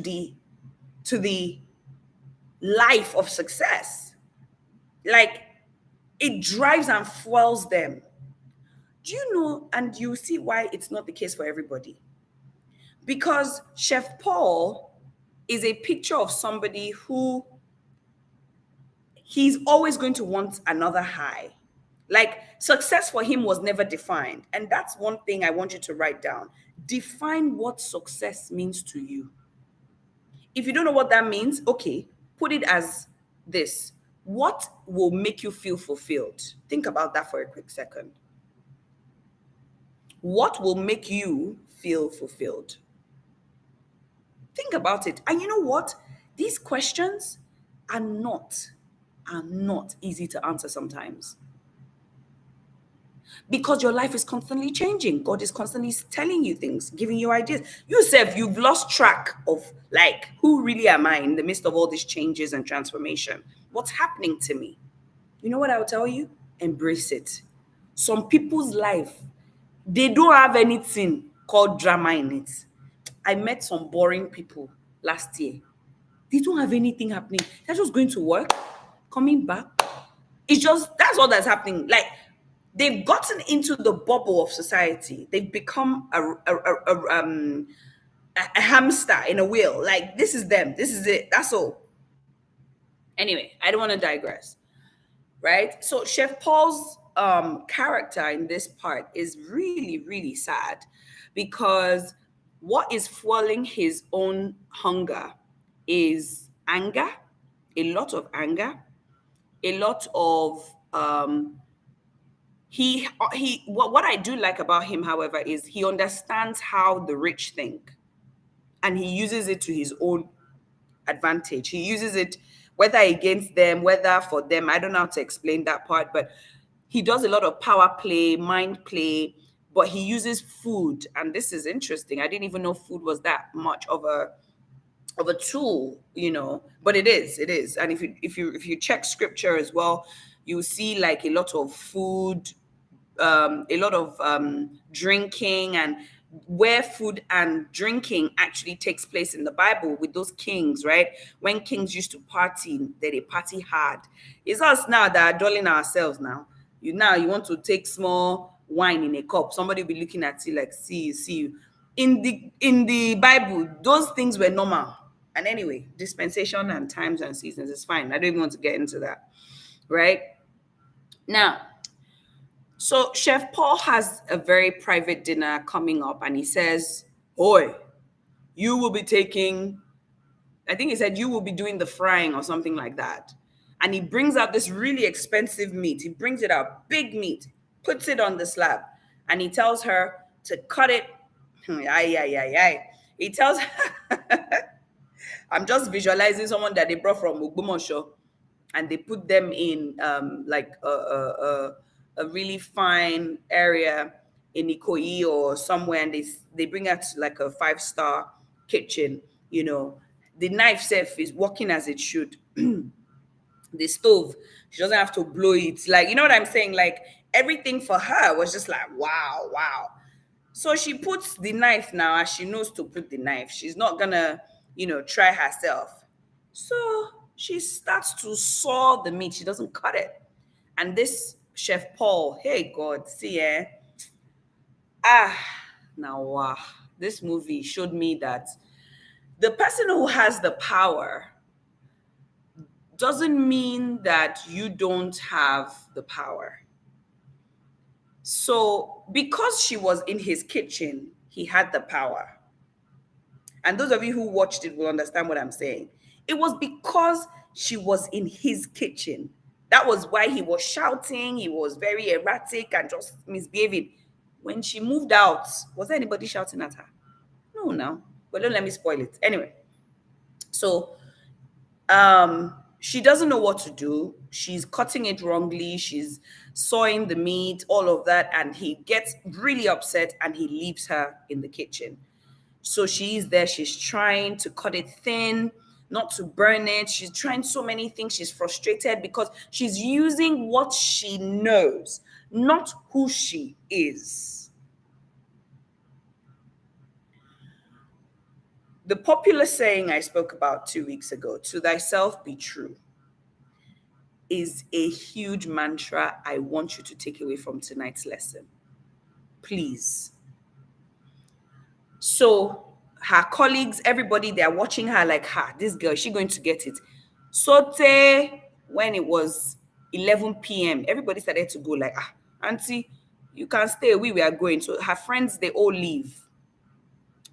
the life of success. Like it drives and fuels them. Do you know? And you see why it's not the case for everybody. Because Chef Paul is a picture of somebody who he's always going to want another high. Like success for him was never defined. And that's one thing I want you to write down. Define what success means to you. If you don't know what that means, okay, put it as this. What will make you feel fulfilled? Think about that for a quick second. What will make you feel fulfilled? Think about it. And you know what? These questions are not easy to answer sometimes. Because your life is constantly changing. God is constantly telling you things, giving you ideas. Yourself, you've lost track of like, who really am I in the midst of all these changes and transformation? What's happening to me? You know what I will tell you? Embrace it. Some people's life, they don't have anything called drama in it. I met some boring people last year. They don't have anything happening. They're just going to work, coming back. It's just that's all that's happening. Like they've gotten into the bubble of society. They've become a hamster in a wheel. Like this is them. This is it. That's all. Anyway, I don't want to digress. Right? So Chef Paul's character in this part is really, really sad because what is fueling his own hunger is anger, a lot of anger, a lot of what I do like about him, however, is he understands how the rich think and he uses it to his own advantage. He uses it whether against them, whether for them. I don't know how to explain that part, but he does a lot of power play, mind play, but he uses food. And this is interesting. I didn't even know food was that much of a tool, but it is. And if you check scripture as well, you see like a lot of food, a lot of drinking, and where food and drinking actually takes place in the Bible with those kings, right? When kings used to party, they party hard. It's us now that are dulling ourselves now. You want to take small wine in a cup. Somebody will be looking at you like, see you. In the Bible, those things were normal. And anyway, dispensation and times and seasons is fine. I don't even want to get into that, right? Now, so Chef Paul has a very private dinner coming up and he says, "Oi, you will be taking," I think he said, "you will be doing the frying," or something like that. And he brings out this really expensive meat. He brings it out, big meat, puts it on the slab, and he tells her to cut it. He tells I'm just visualizing someone that they brought from Ogbomoso and they put them in like a really fine area in Ikoyi or somewhere, and they bring out like a 5-star kitchen. The knife self is working as it should. The stove, she doesn't have to blow it. Like, you know what I'm saying? Like everything for her was just like, wow, wow. So she puts the knife now as she knows to put the knife. She's not gonna, try herself. So she starts to saw the meat. She doesn't cut it. And this Chef Paul, hey God, see, now wow, this movie showed me that the person who has the power doesn't mean that you don't have the power. So because she was in his kitchen, he had the power. And those of you who watched it will understand what I'm saying. It was because she was in his kitchen. That was why he was shouting. He was very erratic and just misbehaving. When she moved out, was there anybody shouting at her? No. But don't let me spoil it. Anyway, so she doesn't know what to do. She's cutting it wrongly. She's sawing the meat, all of that. And he gets really upset and he leaves her in the kitchen. So she is there, she's trying to cut it thin, not to burn it. She's trying so many things. She's frustrated because she's using what she knows, not who she is. The popular saying I spoke about 2 weeks ago, to thyself be true, is a huge mantra I want you to take away from tonight's lesson. Please. So her colleagues, everybody, they're watching her like, this girl, is she going to get it? Sote, when it was 11 p.m., everybody started to go like, auntie, you can stay, we are going. So her friends, they all leave,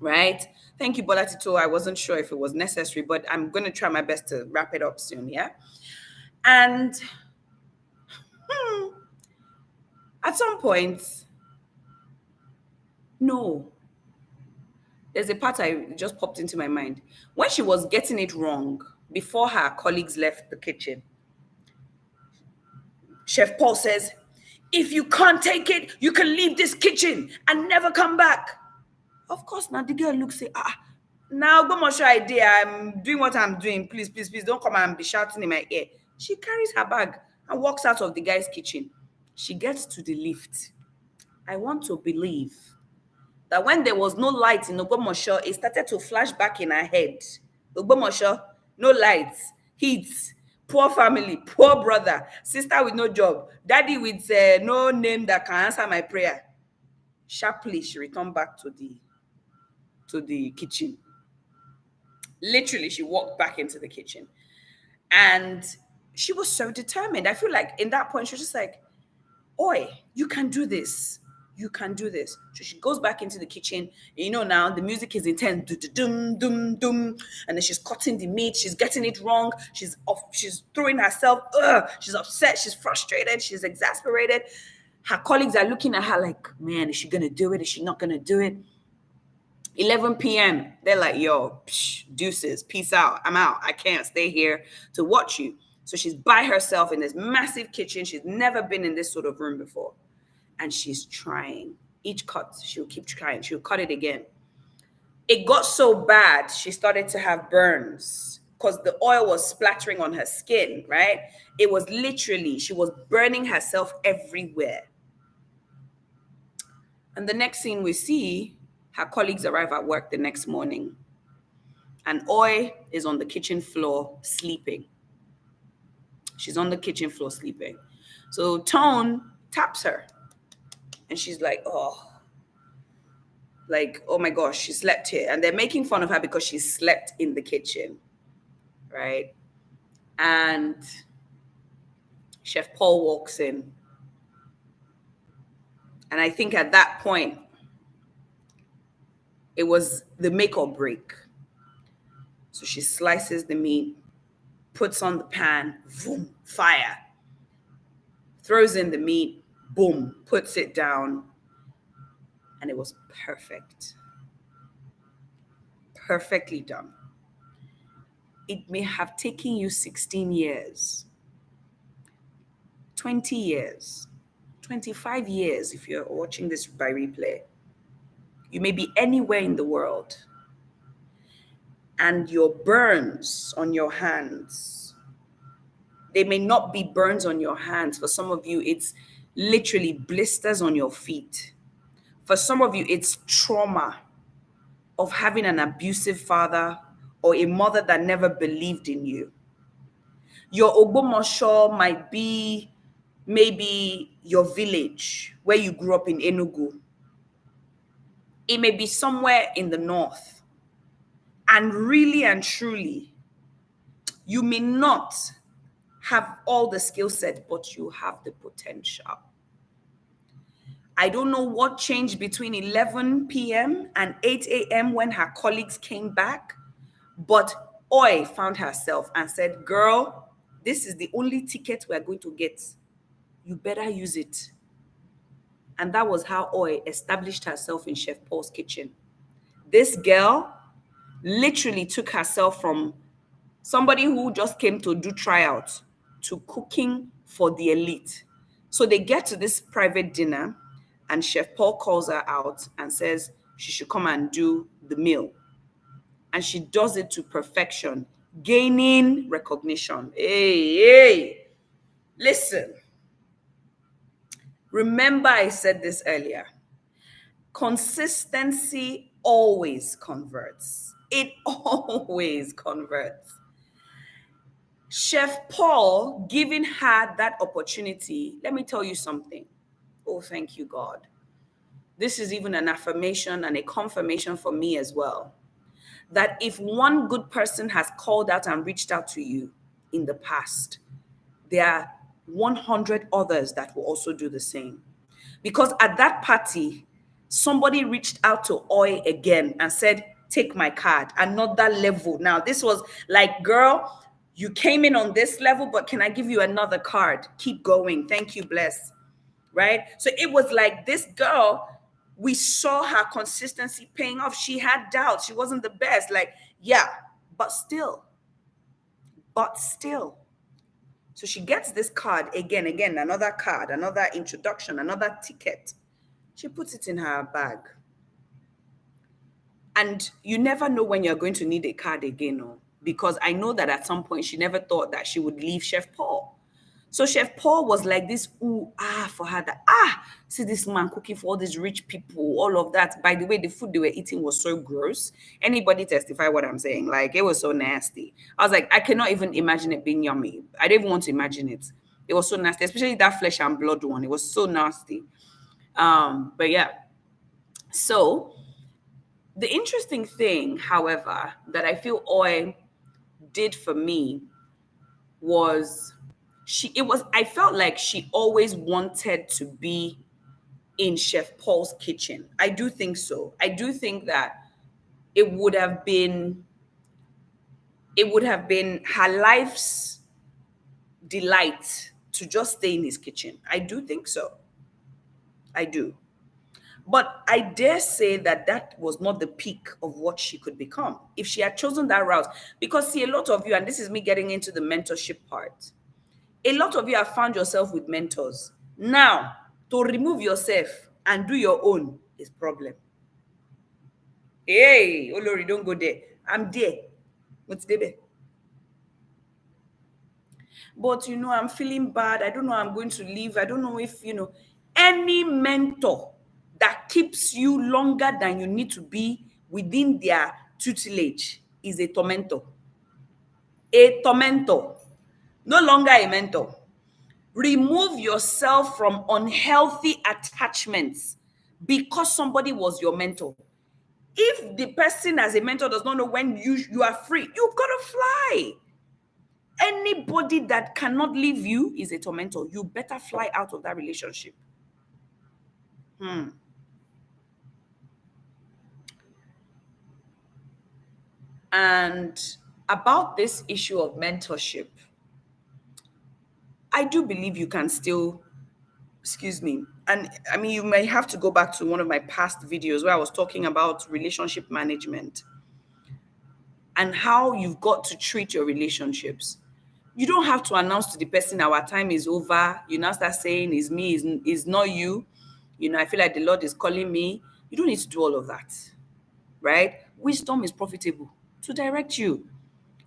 right? Thank you, Bola Tito. I wasn't sure if it was necessary, but I'm going to try my best to wrap it up soon, yeah? And at some point, no, there's a part I just popped into my mind. When she was getting it wrong, before her colleagues left the kitchen, Chef Paul says, if you can't take it, you can leave this kitchen and never come back. Of course, now the girl looks, say, now go much idea. I'm doing what I'm doing. Please, please, please don't come and be shouting in my ear. She carries her bag and walks out of the guy's kitchen. She gets to the lift. I want to believe that when there was no light in Ogbomosho, it started to flash back in her head. Ogbomosho, no lights, heat, poor family, poor brother, sister with no job, daddy with no name that can answer my prayer. Sharply, she returned back to the kitchen. Literally, she walked back into the kitchen. And she was so determined. I feel like in that point, she was just like, oi, you can do this. You can do this. So she goes back into the kitchen. Now the music is intense. Dum, dum, dum. And then she's cutting the meat. She's getting it wrong. She's throwing herself. She's upset. She's frustrated. She's exasperated. Her colleagues are looking at her like, man, is she going to do it? Is she not going to do it? 11 p.m. They're like, yo, deuces, peace out. I'm out. I can't stay here to watch you. So she's by herself in this massive kitchen. She's never been in this sort of room before. And she's trying. Each cut, she'll keep trying. She'll cut it again. It got so bad, she started to have burns because the oil was splattering on her skin, right? It was literally, she was burning herself everywhere. And the next scene we see, her colleagues arrive at work the next morning. And Oi is on the kitchen floor sleeping. She's on the kitchen floor sleeping. So Tone taps her. And she's like, oh my gosh, she slept here. And they're making fun of her because she slept in the kitchen, right? And Chef Paul walks in. And I think at that point, it was the make or break. So she slices the meat, puts on the pan, boom, fire. Throws in the meat, boom, puts it down. And it was perfect. Perfectly done. It may have taken you 16 years, 20 years, 25 years if you're watching this by replay. You may be anywhere in the world. And your burns on your hands, they may not be burns on your hands. For some of you, it's literally blisters on your feet. For some of you, it's trauma of having an abusive father or a mother that never believed in you. Your Ogbomosho might be maybe your village where you grew up in Enugu. It may be somewhere in the north. And really and truly, you may not have all the skill set, but you have the potential. I don't know what changed between 11 p.m. and 8 a.m. when her colleagues came back, but Oi found herself and said, girl, this is the only ticket we're going to get. You better use it. And that was how Oi established herself in Chef Paul's kitchen. This girl literally took herself from somebody who just came to do tryouts to cooking for the elite. So they get to this private dinner and Chef Paul calls her out and says, she should come and do the meal. And she does it to perfection, gaining recognition. Hey, listen. Remember, I said this earlier. Consistency always converts. It always converts. Chef Paul giving her that opportunity, let me tell you something. Oh, thank you, God. This is even an affirmation and a confirmation for me as well. That if one good person has called out and reached out to you in the past, there are 100 others that will also do the same. Because at that party, somebody reached out to Oi again and said, take my card, another level. Now, this was like, girl, you came in on this level, but can I give you another card? Keep going. Thank you, bless. Right? So it was like this girl, we saw her consistency paying off. She had doubts. She wasn't the best. Like, yeah, but still. But still. So she gets this card again, another card, another introduction, another ticket. She puts it in her bag. And you never know when you're going to need a card again, no? Because I know that at some point she never thought that she would leave Chef Paul. So Chef Paul was like this, ooh, for her that, see this man cooking for all these rich people, all of that. By the way, the food they were eating was so gross. Anybody testify what I'm saying? Like, it was so nasty. I was like, I cannot even imagine it being yummy. I don't even want to imagine it. It was so nasty, especially that flesh and blood one. It was so nasty. But yeah. So the interesting thing, however, that I feel Oi did for me was I felt like she always wanted to be in Chef Paul's kitchen. I do think so. I do think that it would have been her life's delight to just stay in his kitchen. I do think so. I do. But I dare say that that was not the peak of what she could become if she had chosen that route. Because, see, a lot of you, and this is me getting into the mentorship part, a lot of you have found yourself with mentors. Now, to remove yourself and do your own is problem. Hey, Olori, don't go there. I'm there. What's there? But, I'm feeling bad. I don't know I'm going to leave. I don't know if, any mentor that keeps you longer than you need to be within their tutelage is a tormentor. A tormentor. No longer a mentor. Remove yourself from unhealthy attachments because somebody was your mentor. If the person as a mentor does not know when you are free, you've got to fly. Anybody that cannot leave you is a tormentor. You better fly out of that relationship. And about this issue of mentorship, I do believe you can still, excuse me, and I mean, you may have to go back to one of my past videos where I was talking about relationship management and how you've got to treat your relationships. You don't have to announce to the person our time is over. You now start saying it's me, it's not you. I feel like the Lord is calling me. You don't need to do all of that, right? Wisdom is profitable to direct you.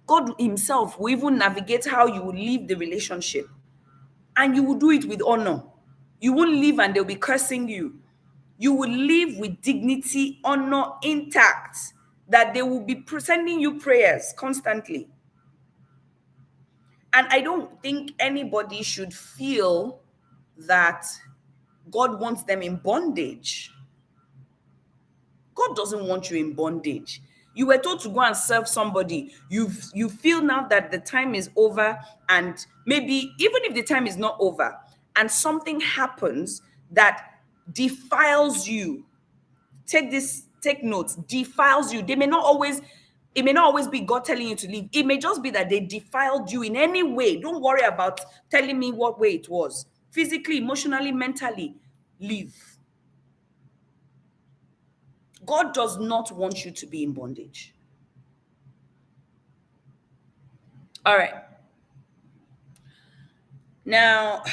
God himself will even navigate how you will leave the relationship, and you will do it with honor. You won't leave and they'll be cursing you. You will live with dignity, honor intact, that they will be sending you prayers constantly. And I don't think anybody should feel that God wants them in bondage. God doesn't want you in bondage. You were told to go and serve somebody. You feel now that the time is over, and maybe even if the time is not over and something happens that defiles you, take notes, defiles you. It may not always be God telling you to leave. It may just be that they defiled you in any way. Don't worry about telling me what way it was. Physically, emotionally, mentally, leave. God does not want you to be in bondage. All right. Now,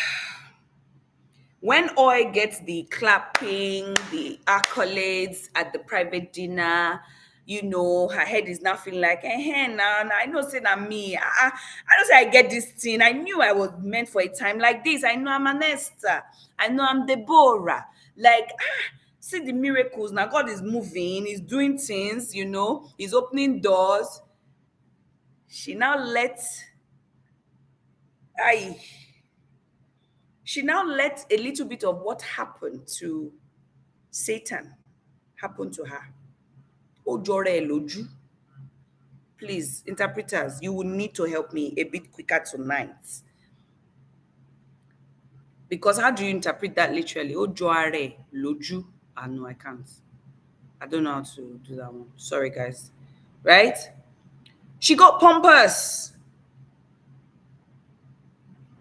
When Oi gets the clapping, the accolades at the private dinner, her head is now feeling like, now I know say that me. I know say I get this thing. I knew I was meant for a time like this. I know I'm an Esther. I know I'm Deborah. Like, see the miracles. Now God is moving, He's doing things, He's opening doors. She now lets I she now let a little bit of what happened to Satan happen to her. Ojore Eloju. Please, interpreters, you will need to help me a bit quicker tonight. Because how do you interpret that literally? Ojore Loju. Ah, no, I can't. I don't know how to do that one. Sorry, guys. Right? She got pompous.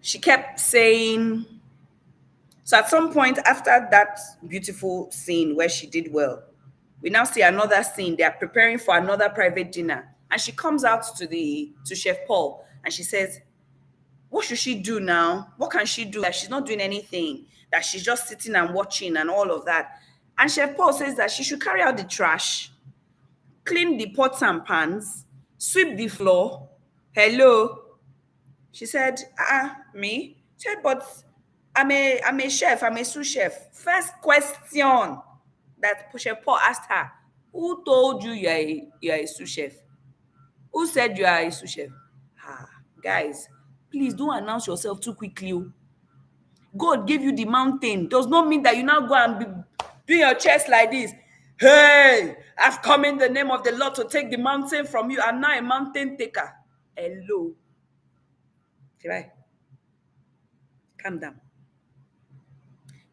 She kept saying, so at some point after that beautiful scene where she did well, we now see another scene. They are preparing for another private dinner. And she comes out to Chef Paul and she says, what should she do now? What can she do? That she's not doing anything, that she's just sitting and watching and all of that. And Chef Paul says that she should carry out the trash, clean the pots and pans, sweep the floor. Hello. She said, me? She said, but I'm a chef, I'm a sous chef. First question that Chef Paul asked her, who told you you're a sous chef? Who said you are a sous chef? Ah, guys, please don't announce yourself too quickly. God gave you the mountain. Does not mean that you now go and be doing your chest like this. Hey, I've come in the name of the Lord to take the mountain from you. I'm now a mountain taker. Hello. Right? Calm down.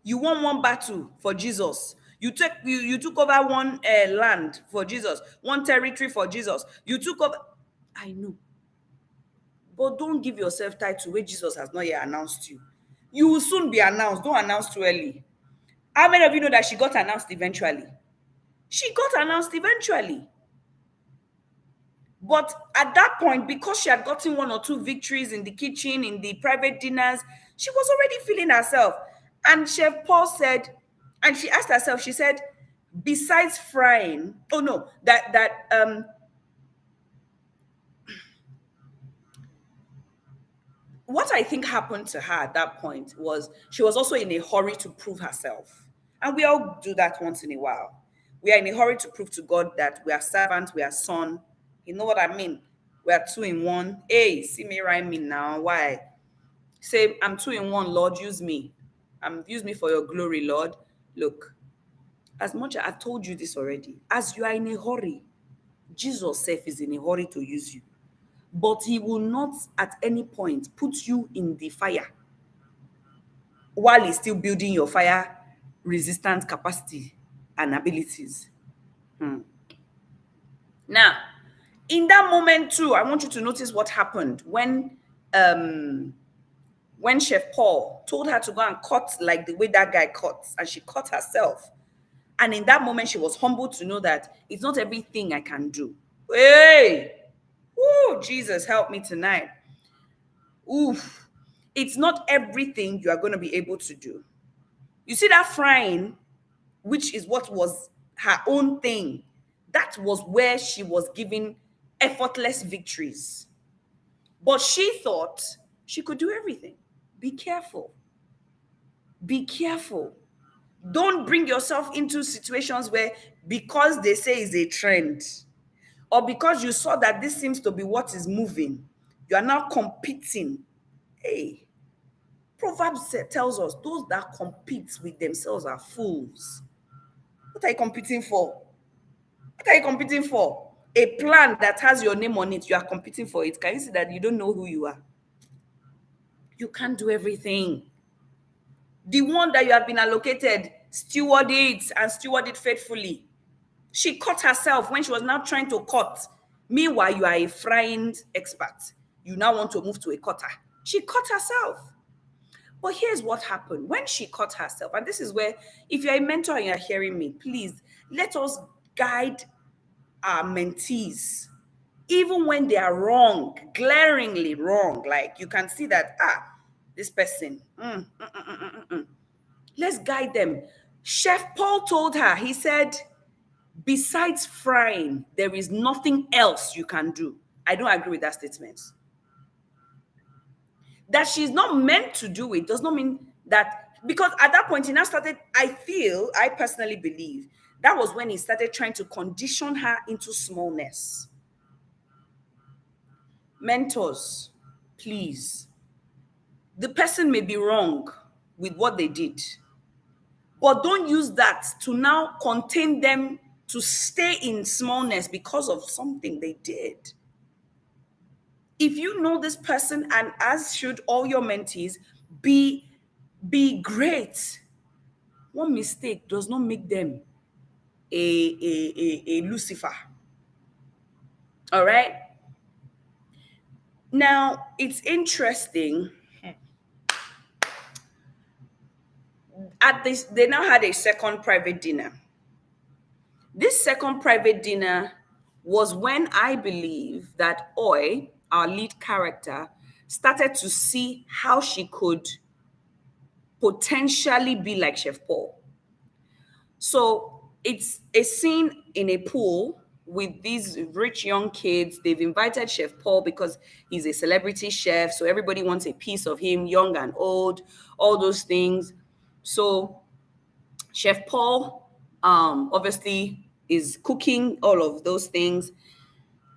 You won one battle for Jesus. You took over one land for Jesus, one territory for Jesus. You took over. I know. But don't give yourself title where Jesus has not yet announced you. You will soon be announced. Don't announce too early. How many of you know that she got announced eventually? She got announced eventually. But at that point, because she had gotten one or two victories in the kitchen, in the private dinners, she was already feeling herself. And Chef Paul said, and she asked herself, she said, besides frying, oh no, what I think happened to her at that point was she was also in a hurry to prove herself. And we all do that once in a while. We are in a hurry to prove to God that we are servants, we are son. You know what I mean? We are two in one. Hey, see me rhyming now. Why? Say, I'm two in one, Lord, use me. Use me for your glory, Lord. Look, as much as I've told you this already, as you are in a hurry, Jesus self is in a hurry to use you. But he will not at any point put you in the fire while he's still building your fire resistant capacity and abilities. Now, in that moment too, I want you to notice what happened when Chef Paul told her to go and cut like the way that guy cuts, and she cut herself. And in that moment, she was humbled to know that it's not everything I can do. Hey, oh Jesus, help me tonight. Oof, it's not everything you are going to be able to do. You see that frying, which is what was her own thing, that was where she was given effortless victories. But she thought she could do everything. Be careful. Be careful. Don't bring yourself into situations where, because they say is a trend, or because you saw that this seems to be what is moving, you are now competing. Hey, Proverbs tells us those that compete with themselves are fools. What are you competing for? What are you competing for? A plan that has your name on it, you are competing for it. Can you see that you don't know who you are? You can't do everything. The one that you have been allocated, steward it and steward it faithfully. She cut herself when she was now trying to cut. Meanwhile, you are a frying expert. You now want to move to a cutter. She cut herself. But here's what happened. When she cut herself, and this is where, if you're a mentor and you're hearing me, please let us guide our mentees, even when they are wrong, glaringly wrong. Like you can see that, this person, Let's guide them. Chef Paul told her, he said, besides frying, there is nothing else you can do. I don't agree with that statement. That she's not meant to do it does not mean that, because at that point he now started, I personally believe, that was when he started trying to condition her into smallness. Mentors, please. The person may be wrong with what they did, but don't use that to now contain them to stay in smallness because of something they did. If you know this person, and as should all your mentees, be great. One mistake does not make them a Lucifer. All right. Now it's interesting. At this, they now had a second private dinner. This second private dinner was when I believe that Oi, our lead character, started to see how she could potentially be like Chef Paul. So it's a scene in a pool with these rich young kids. They've invited Chef Paul because he's a celebrity chef. So everybody wants a piece of him, young and old, all those things. So Chef Paul obviously is cooking all of those things.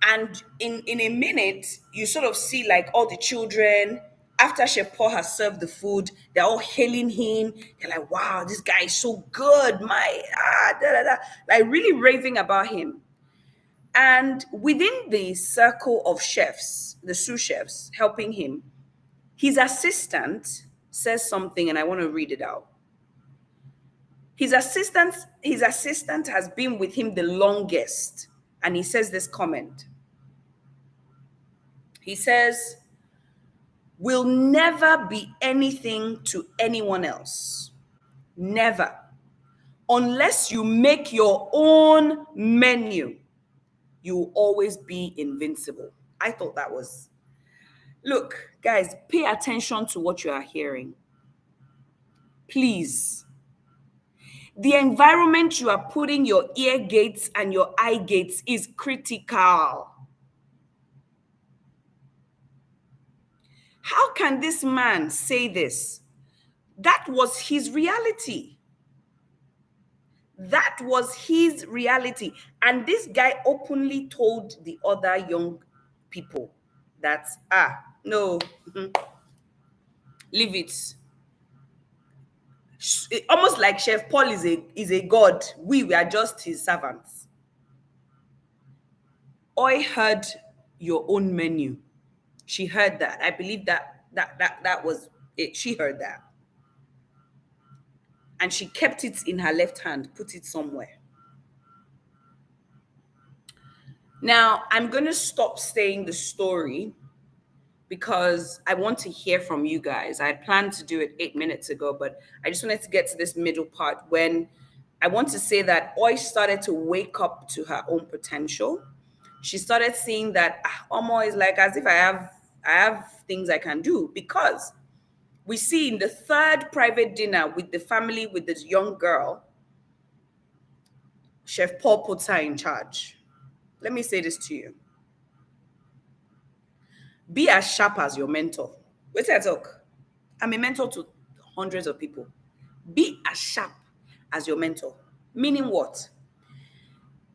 And in a minute, you sort of see like all the children, after Chef Paul has served the food, they're all hailing him. They're like, wow, this guy is so good. Like really raving about him. And within the circle of chefs, the sous chefs helping him, his assistant says something, and I want to read it out. His assistant has been with him the longest, and he says this comment. He says, "Will never be anything to anyone else. Never. Unless you make your own menu, you will always be invincible." I thought that was... Look, guys, pay attention to what you are hearing. Please. The environment you are putting your ear gates and your eye gates is critical. How can this man say this? That was his reality. That was his reality. And this guy openly told the other young people that, no, leave it. Almost like Chef Paul is a god. We are just his servants. Oi heard your own menu. She heard that. I believe that was it. She heard that. And she kept it in her left hand, put it somewhere. Now, I'm going to stop saying the story because I want to hear from you guys. I had planned to do it 8 minutes ago, but I just wanted to get to this middle part when I want to say that Oi started to wake up to her own potential. She started seeing that Omo is like as if I have things I can do, because we see in the third private dinner with the family with this young girl, Chef Paul puts her in charge. Let me say this to you. Be as sharp as your mentor. Wait till I talk. I'm a mentor to hundreds of people. Be as sharp as your mentor. Meaning what?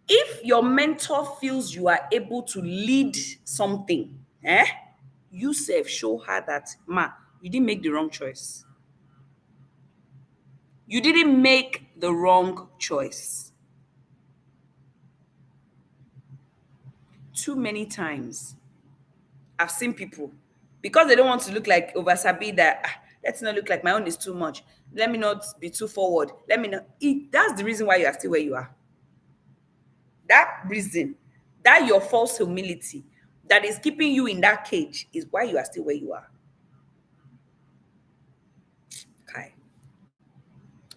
If your mentor feels you are able to lead something, you self show her that, you didn't make the wrong choice. You didn't make the wrong choice. Too many times, I've seen people, because they don't want to look like oversabi, that let's not look like my own is too much. Let me not be too forward. Let me not. That's the reason why you are still where you are. That reason, that your false humility that is keeping you in that cage is why you are still where you are. Okay.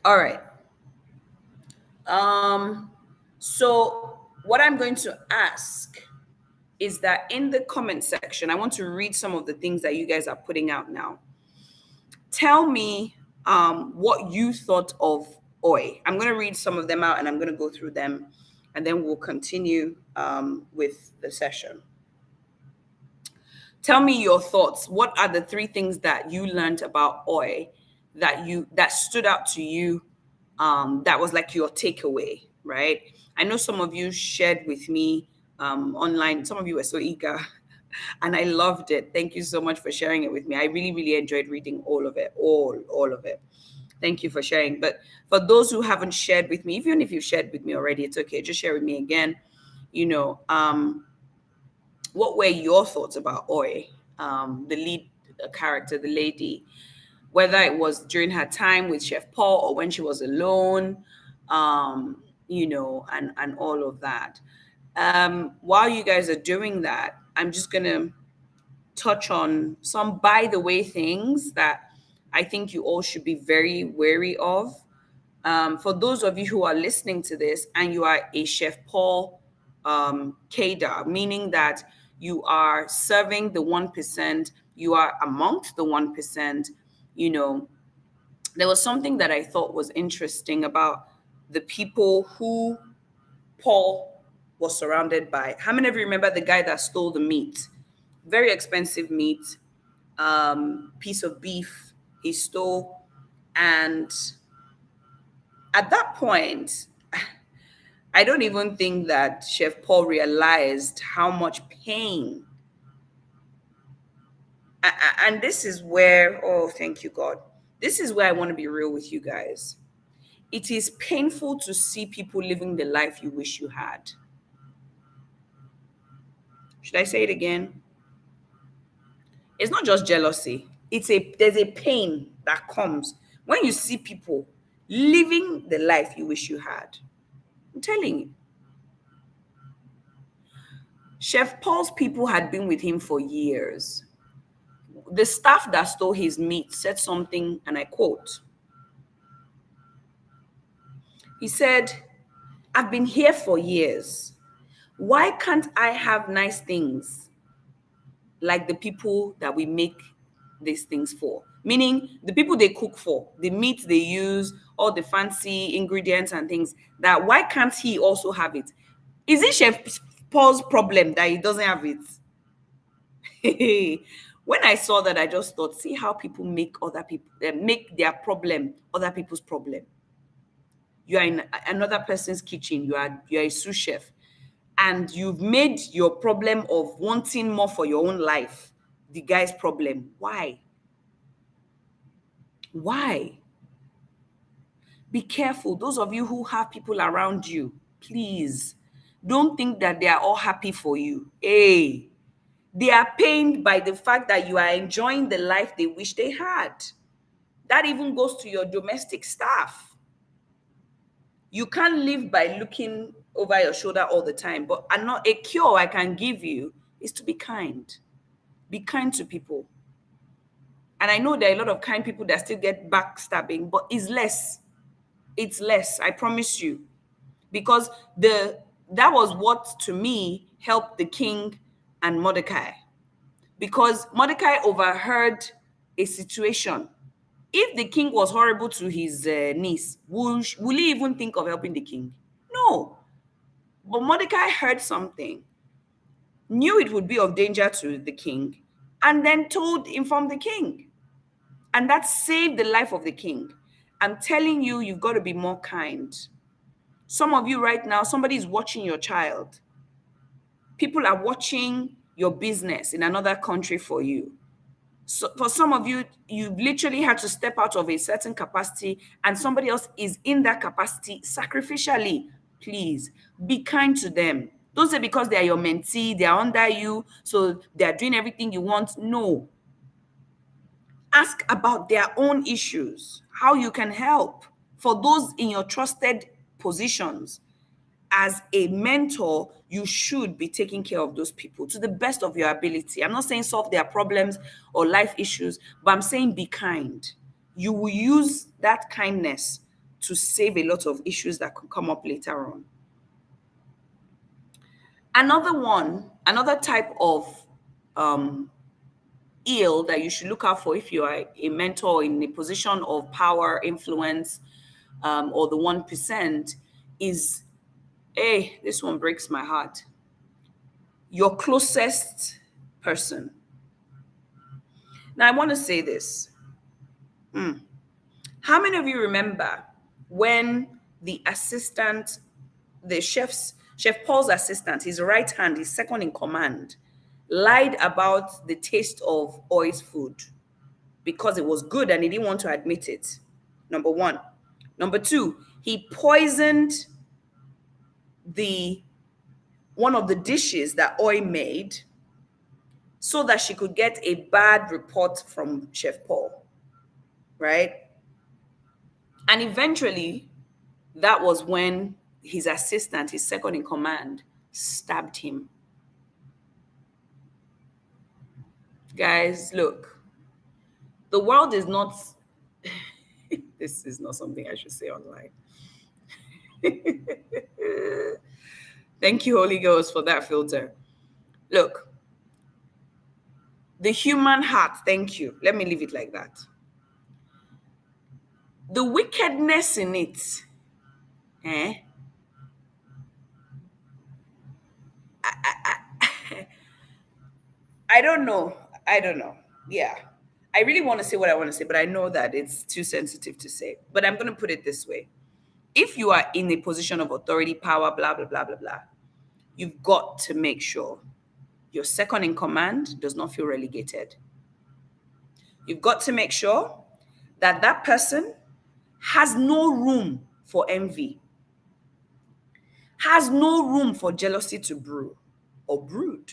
All right. So what I'm going to ask is that in the comment section, I want to read some of the things that you guys are putting out now. Tell me what you thought of OI. I'm going to read some of them out and I'm going to go through them and then we'll continue with the session. Tell me your thoughts. What are the three things that you learned about OI that stood out to you, that was like your takeaway, right? I know some of you shared with me online. Some of you were so eager, and I loved it. Thank you so much for sharing it with me. I really, really enjoyed reading all of it, all of it. Thank you for sharing. But for those who haven't shared with me, even if you've shared with me already, it's okay. Just share with me again. You know, what were your thoughts about Oi, the lead character, the lady, whether it was during her time with Chef Paul or when she was alone, and all of that. While you guys are doing that, I'm just going to touch on some by the way things that I think you all should be very wary of. For those of you who are listening to this and you are a Chef Paul cadre, meaning that you are serving the 1%, you are amongst the 1%, you know, there was something that I thought was interesting about the people who Paul was surrounded by. How many of you remember the guy that stole the meat? Very expensive meat, piece of beef he stole. And at that point, I don't even think that Chef Paul realized how much pain. And this is where, oh, thank you, God. This is where I want to be real with you guys. It is painful to see people living the life you wish you had. Should I say it again? It's not just jealousy. There's a pain that comes when you see people living the life you wish you had. I'm telling you. Chef Paul's people had been with him for years. The staff that stole his meat said something, and I quote. He said, "I've been here for years. Why can't I have nice things like the people that we make these things for?" Meaning the people they cook for, the meat they use, all the fancy ingredients and things, that why can't he also have it? Is it Chef Paul's problem that he doesn't have it? When I saw that, I just thought, see how people make other people make their problem other people's problem. You are in another person's kitchen. You are a sous chef, and you've made your problem of wanting more for your own life the guy's problem. Why? Why? Be careful. Those of you who have people around you, please don't think that they are all happy for you. Hey, they are pained by the fact that you are enjoying the life they wish they had. That even goes to your domestic staff. You can't live by looking over your shoulder all the time. But a cure I can give you is to be kind. Be kind to people. And I know there are a lot of kind people that still get backstabbing, but it's less. It's less, I promise you. Because that was what to me helped the king and Mordecai. Because Mordecai overheard a situation. If the king was horrible to his niece, will he even think of helping the king? No. But Mordecai heard something, knew it would be of danger to the king, and then informed the king. And that saved the life of the king. I'm telling you, you've got to be more kind. Some of you right now, somebody is watching your child. People are watching your business in another country for you. So for some of you, you literally had to step out of a certain capacity and somebody else is in that capacity sacrificially. Please be kind to them. Don't say because they are your mentee, they are under you, so they are doing everything you want. No. Ask about their own issues, how you can help. For those in your trusted positions, as a mentor, you should be taking care of those people to the best of your ability. I'm not saying solve their problems or life issues, but I'm saying be kind. You will use that kindness to save a lot of issues that could come up later on. Another type of ill that you should look out for if you are a mentor in a position of power, influence, or the 1% is, hey, this one breaks my heart. Your closest person. Now, I want to say this. How many of you remember when the assistant, Chef Paul's assistant, his right hand, his second in command, lied about the taste of Oi's food because it was good and he didn't want to admit it? Number one. Number two, he poisoned the one of the dishes that Oi made so that she could get a bad report from Chef Paul, right? And eventually, that was when his assistant, his second in command, stabbed him. Guys, look, the world is not, this is not something I should say online. Thank you, Holy Ghost, for that filter. Look, the human heart, thank you. Let me leave it like that. The wickedness in it, eh? I don't know. I don't know. Yeah. I really want to say what I want to say, but I know that it's too sensitive to say. But I'm going to put it this way. If you are in a position of authority, power, blah, blah, blah, blah, blah, you've got to make sure your second in command does not feel relegated. You've got to make sure that that person has no room for envy, has no room for jealousy to brew or brood.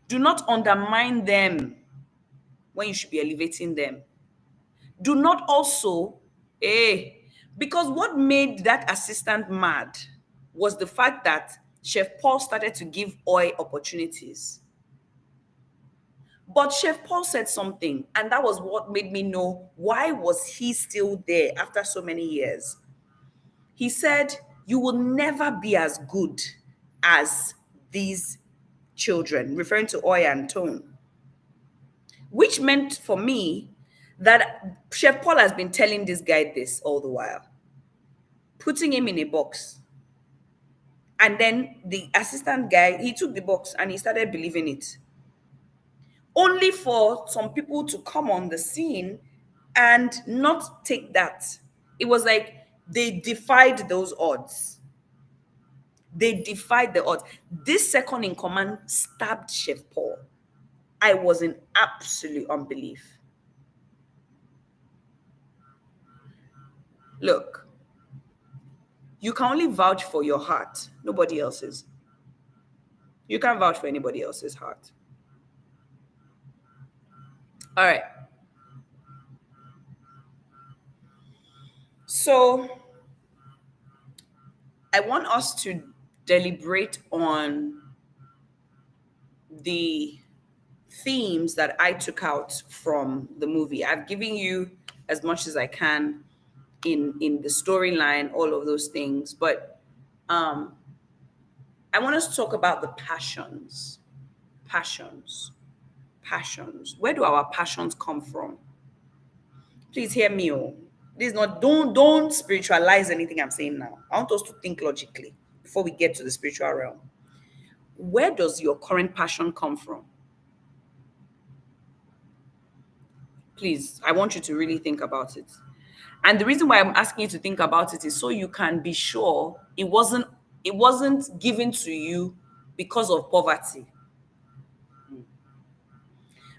Do not undermine them when you should be elevating them. Do not also, because what made that assistant mad was the fact that Chef Paul started to give Oi opportunities. But Chef Paul said something, and that was what made me know why was he still there after so many years. He said, you will never be as good as these children, referring to Oi and Tone. Which meant for me that Chef Paul has been telling this guy this all the while, putting him in a box. And then the assistant guy, he took the box and he started believing it. Only for some people to come on the scene and not take that. It was like they defied those odds. They defied the odds. This second in command stabbed Chef Paul. I was in absolute unbelief. Look, you can only vouch for your heart, nobody else's. You can't vouch for anybody else's heart. All right. So I want us to deliberate on the themes that I took out from the movie. I've given you as much as I can in the storyline, all of those things, but I want us to talk about the passions. Where do our passions come from? Please hear me. This is not, don't spiritualize anything I'm saying now. I want us to think logically before we get to the spiritual realm. Where does your current passion come from? Please, I want you to really think about it. And the reason why I'm asking you to think about it is so you can be sure it wasn't given to you because of poverty.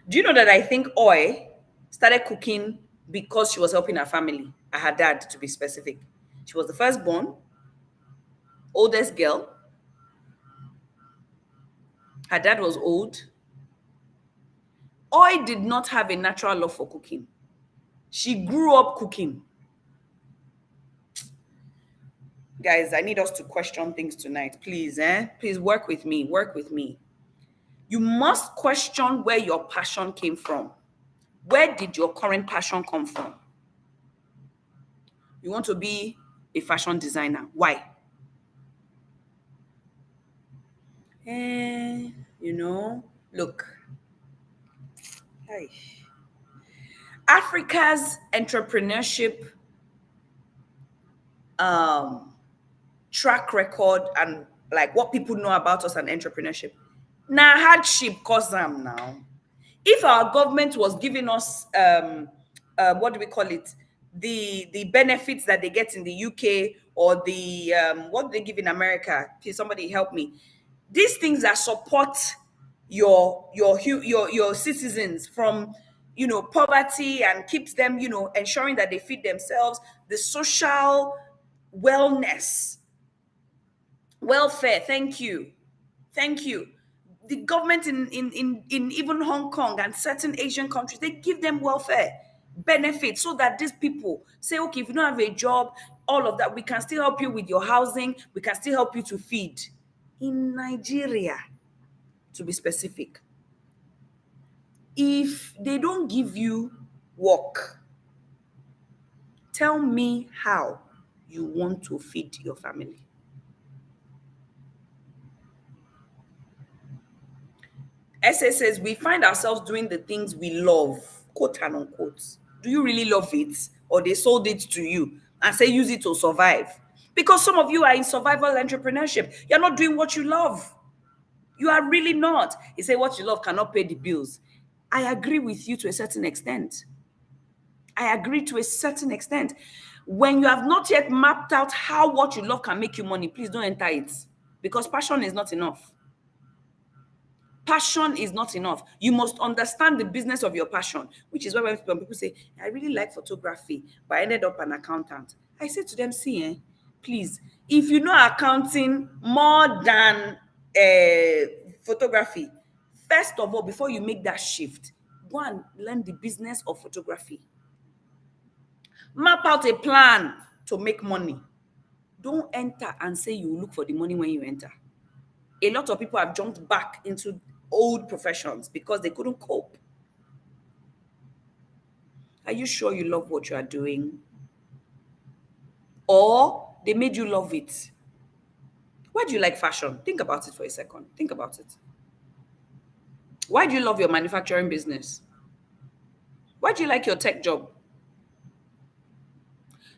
Do you know that I think Oi started cooking because she was helping her family, her dad to be specific. She was the firstborn, oldest girl. Her dad was old. Oi did not have a natural love for cooking. She grew up cooking. Guys, I need us to question things tonight, please. Please work with me. You must question where your passion came from. Where did your current passion come from? You want to be a fashion designer. Why? Look, Ay. Africa's entrepreneurship um, track record and like what people know about us and entrepreneurship. Now hardship cause them now. If our government was giving us what do we call it, the benefits that they get in the UK or the what do they give in America? Please, somebody help me. These things that support your citizens from poverty and keeps them ensuring that they feed themselves, the social wellness, welfare. Thank you. The government in even Hong Kong and certain Asian countries, they give them welfare benefits so that these people say, okay, if you don't have a job, all of that, we can still help you with your housing, we can still help you to feed. In Nigeria, to be specific, if they don't give you work, tell me how you want to feed your family. Essay says we find ourselves doing the things we love, quote and unquote. Do you really love it? Or they sold it to you and say use it to survive? Because some of you are in survival entrepreneurship. You're not doing what you love. You are really not. You say what you love cannot pay the bills. I agree with you to a certain extent. I agree to a certain extent. When you have not yet mapped out how what you love can make you money, please don't enter it. Because passion is not enough. Passion is not enough. You must understand the business of your passion, which is why when people say, I really like photography, but I ended up an accountant. I say to them, see, please, if you know accounting more than photography, first of all, before you make that shift, go and learn the business of photography. Map out a plan to make money. Don't enter and say you look for the money when you enter. A lot of people have jumped back into old professions because they couldn't cope. Are you sure you love what you are doing? Or they made you love it? Why do you like fashion? Think about it for a second. Think about it. Why do you love your manufacturing business? Why do you like your tech job?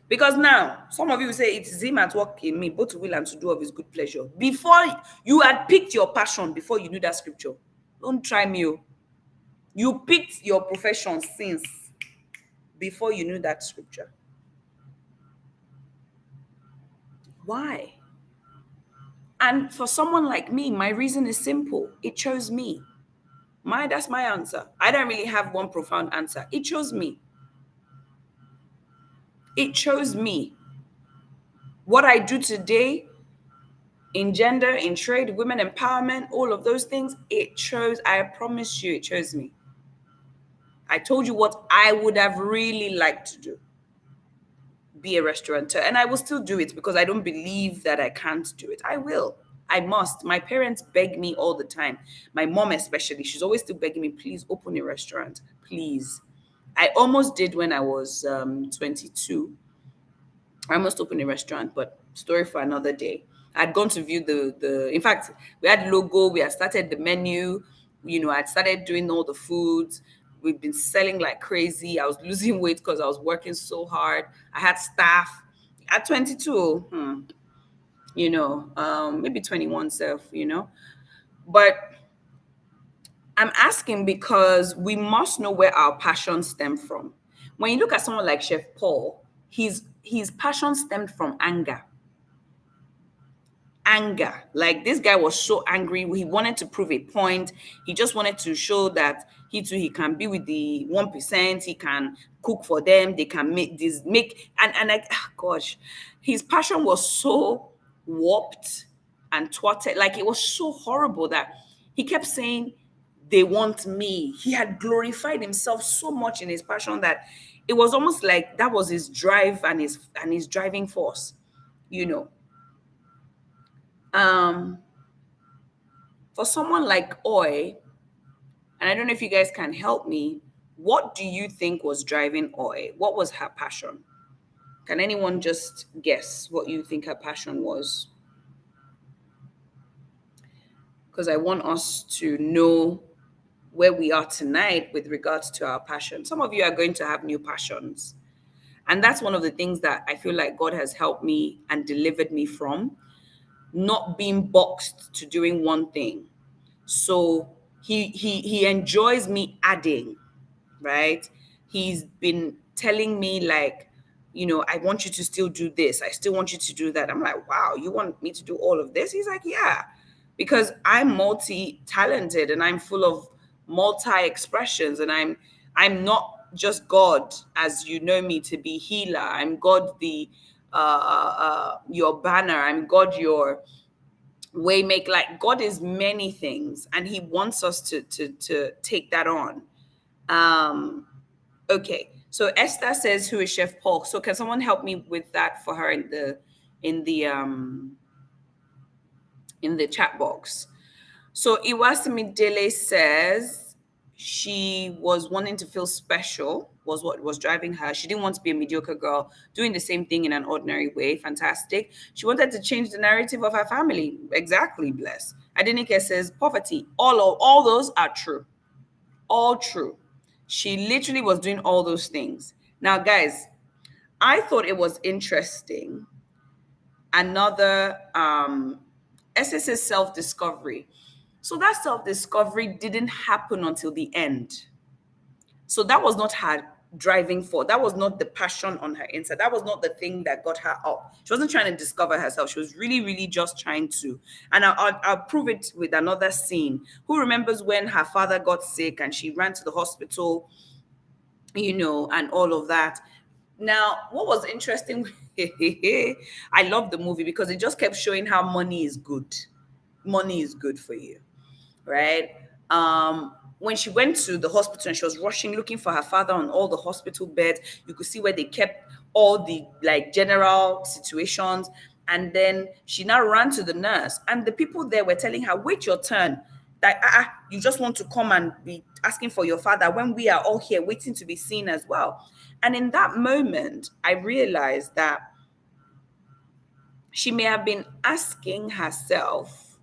Because now, some of you will say, it is him at work in me, both to will and to do of his good pleasure. Before you had picked your passion, before you knew that scripture. Don't try me. You picked your profession since before you knew that scripture. Why? And for someone like me, my reason is simple. It chose me. That's my answer. I don't really have one profound answer. It chose me. It chose me. What I do today in gender, in trade, women empowerment, all of those things, I promise you, it chose me. I told you what I would have really liked to do. Be a restaurateur. And I will still do it because I don't believe that I can't do it. I will. I must. My parents beg me all the time. My mom especially, she's always still begging me, please open a restaurant, please. I almost did when I was 22. I almost opened a restaurant, but story for another day. I'd gone to view in fact, we had logo, we had started the menu, I'd started doing all the foods. We've been selling like crazy. I was losing weight because I was working so hard. I had staff at 22, maybe 21 self, But I'm asking because we must know where our passion stemmed from. When you look at someone like Chef Paul, his passion stemmed from anger. Anger. Like this guy was so angry. He wanted to prove a point. He just wanted to show that he can be with the 1%. He can cook for them. They can and like, gosh, his passion was so warped and twatted. Like it was so horrible that he kept saying, they want me. He had glorified himself so much in his passion that it was almost like that was his drive and his driving force, you know. Um, for someone like Oi, and I don't know if you guys can help me, what do you think was driving Oi? What was her passion? Can anyone just guess what you think her passion was? Because I want us to know where we are tonight with regards to our passion. Some of you are going to have new passions. And that's one of the things that I feel like God has helped me and delivered me from, not being boxed to doing one thing. So he enjoys me adding, right? He's been telling me like, I want you to still do this. I still want you to do that. I'm like, wow, you want me to do all of this? He's like, yeah, because I'm multi-talented and I'm full of multi-expressions, and I'm not just God as you know me to be healer. I'm God the your banner. I'm God your way make. Like, God is many things, and He wants us to take that on. Um, okay, so Esther says, "Who is Chef Paul?" So can someone help me with that for her in the um in the chat box? So Iwasimi Dele says she was wanting to feel special, was what was driving her. She didn't want to be a mediocre girl doing the same thing in an ordinary way. Fantastic. She wanted to change the narrative of her family. Exactly, bless. Adenike says poverty. All those are true. All true. She literally was doing all those things. Now, guys, I thought it was interesting. Another SS's self-discovery. So that self-discovery didn't happen until the end. So that was not her driving force. That was not the passion on her inside. That was not the thing that got her up. She wasn't trying to discover herself. She was really, really just trying to. And I'll prove it with another scene. Who remembers when her father got sick and she ran to the hospital, and all of that? Now, what was interesting, I love the movie because it just kept showing how money is good. Money is good for you, right? When she went to the hospital and she was rushing, looking for her father on all the hospital beds, you could see where they kept all the like general situations. And then she now ran to the nurse, and the people there were telling her, "Wait your turn. That you just want to come and be asking for your father when we are all here waiting to be seen as well." And in that moment, I realized that she may have been asking herself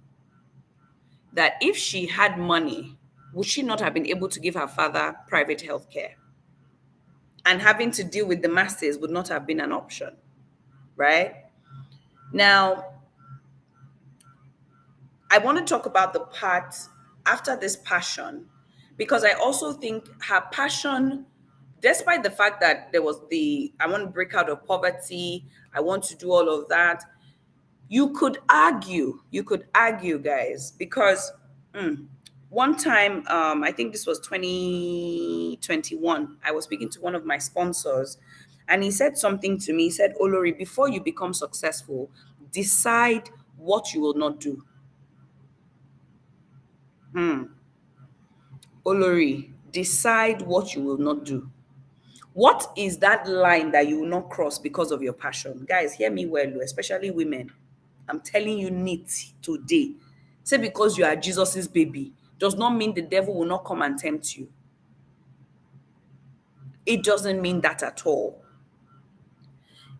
that if she had money, would she not have been able to give her father private health care? And having to deal with the masses would not have been an option, right? Now, I want to talk about the part after this passion, because I also think her passion, despite the fact that there was I want to break out of poverty, I want to do all of that, you could argue, guys, because one time, I think this was 2021, I was speaking to one of my sponsors, and he said something to me. He said, "Olori, before you become successful, decide what you will not do." Olori, decide what you will not do. What is that line that you will not cross because of your passion? Guys, hear me well, especially women. I'm telling you neat today. Say because you are Jesus's baby does not mean the devil will not come and tempt you. It doesn't mean that at all.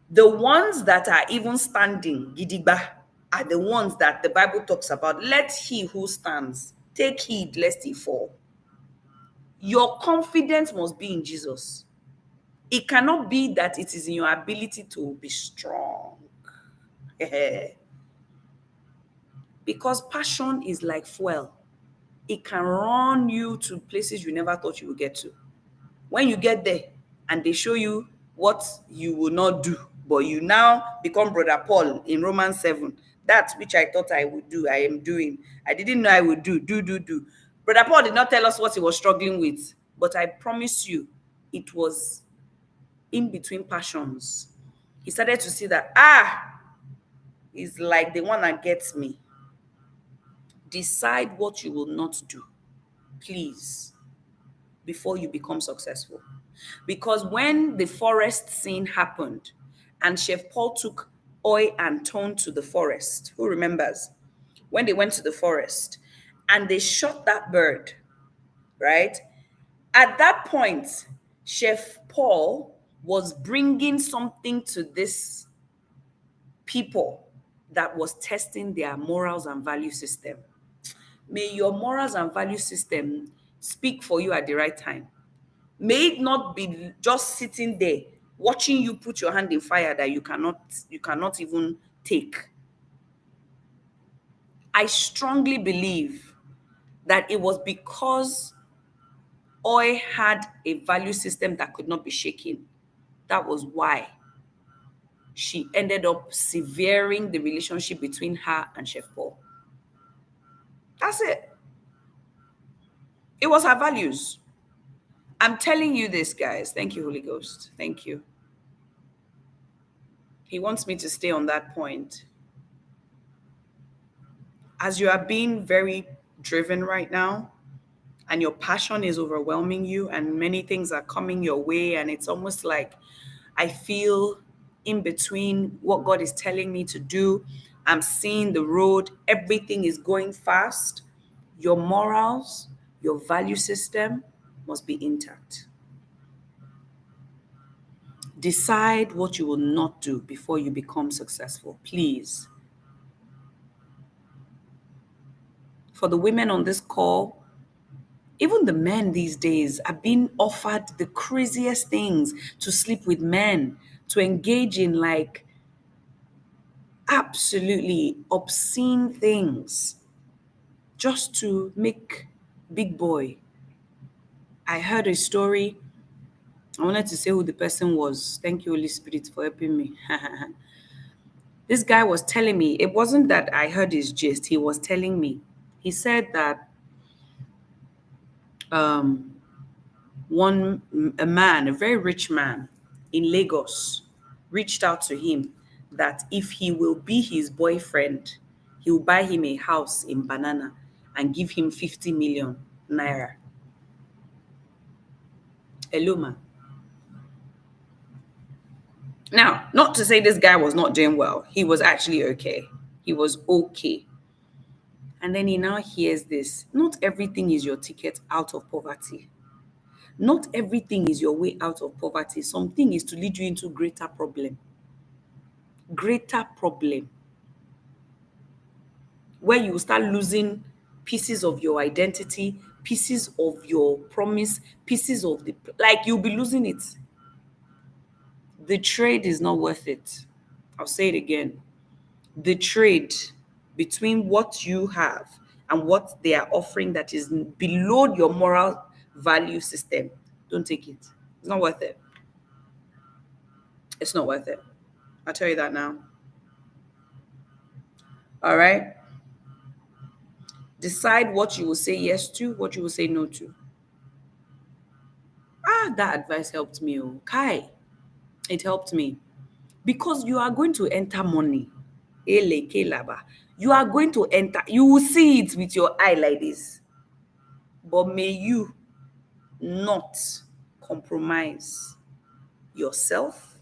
The ones that are even standing, gidigba, are the ones that the Bible talks about. Let he who stands take heed lest he fall. Your confidence must be in Jesus. It cannot be that it is in your ability to be strong. Because passion is like fuel. It can run you to places you never thought you would get to. When you get there and they show you what you will not do, but you now become Brother Paul in Romans 7. That which I thought I would do, I am doing. I didn't know I would do. Brother Paul did not tell us what he was struggling with, but I promise you, it was in between passions. He started to see that, it's like the one that gets me. Decide what you will not do, please, before you become successful. Because when the forest scene happened and Chef Paul took oil and tone to the forest, who remembers? When they went to the forest and they shot that bird, right? At that point, Chef Paul was bringing something to this people that was testing their morals and value system. May your morals and value system speak for you at the right time. May it not be just sitting there watching you put your hand in fire that you cannot even take. I strongly believe that it was because Oi had a value system that could not be shaken. That was why she ended up severing the relationship between her and Chef Paul. That's it. It was her values. I'm telling you this, guys. Thank you, Holy Ghost. Thank you. He wants me to stay on that point. As you are being very driven right now, and your passion is overwhelming you, and many things are coming your way, and it's almost like I feel in between what God is telling me to do. I'm seeing the road, everything is going fast. Your morals, your value system must be intact. Decide what you will not do before you become successful, please. For the women on this call, even the men these days are being offered the craziest things, to sleep with men, to engage in like absolutely obscene things just to make big boy. I heard a story. I wanted to say who the person was. Thank you, Holy Spirit, for helping me. This guy was telling me, it wasn't that I heard his gist, he was telling me. He said that um, a man, a very rich man in Lagos, reached out to him that if he will be his boyfriend, he will buy him a house in Banana and give him 50 million naira. Hello, man. Now, not to say this guy was not doing well. He was actually okay. He was okay. And then he now hears this. Not everything is your ticket out of poverty. Not everything is your way out of poverty. Something is to lead you into greater problem. Greater problem. Where you will start losing pieces of your identity, pieces of your promise, pieces of the, like you'll be losing it. The trade is not worth it. I'll say it again. The trade between what you have and what they are offering that is below your moral value system, don't take it. It's not worth it. It's not worth it. I'll tell you that now. All right. Decide what you will say yes to, what you will say no to. That advice helped me. Oh. Kai, it helped me. Because you are going to enter money. Ele kelaba. You are going to enter, you will see it with your eye like this. But may you not compromise yourself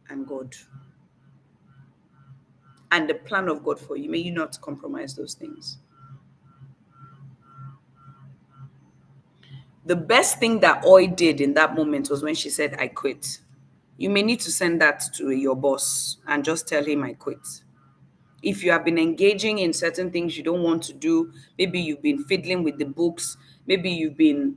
and God and the plan of God for you. May you not compromise those things. The best thing that Oi did in that moment was when she said, I quit. You may need to send that to your boss and just tell him I quit. If you have been engaging in certain things you don't want to do, maybe you've been fiddling with the books, maybe you've been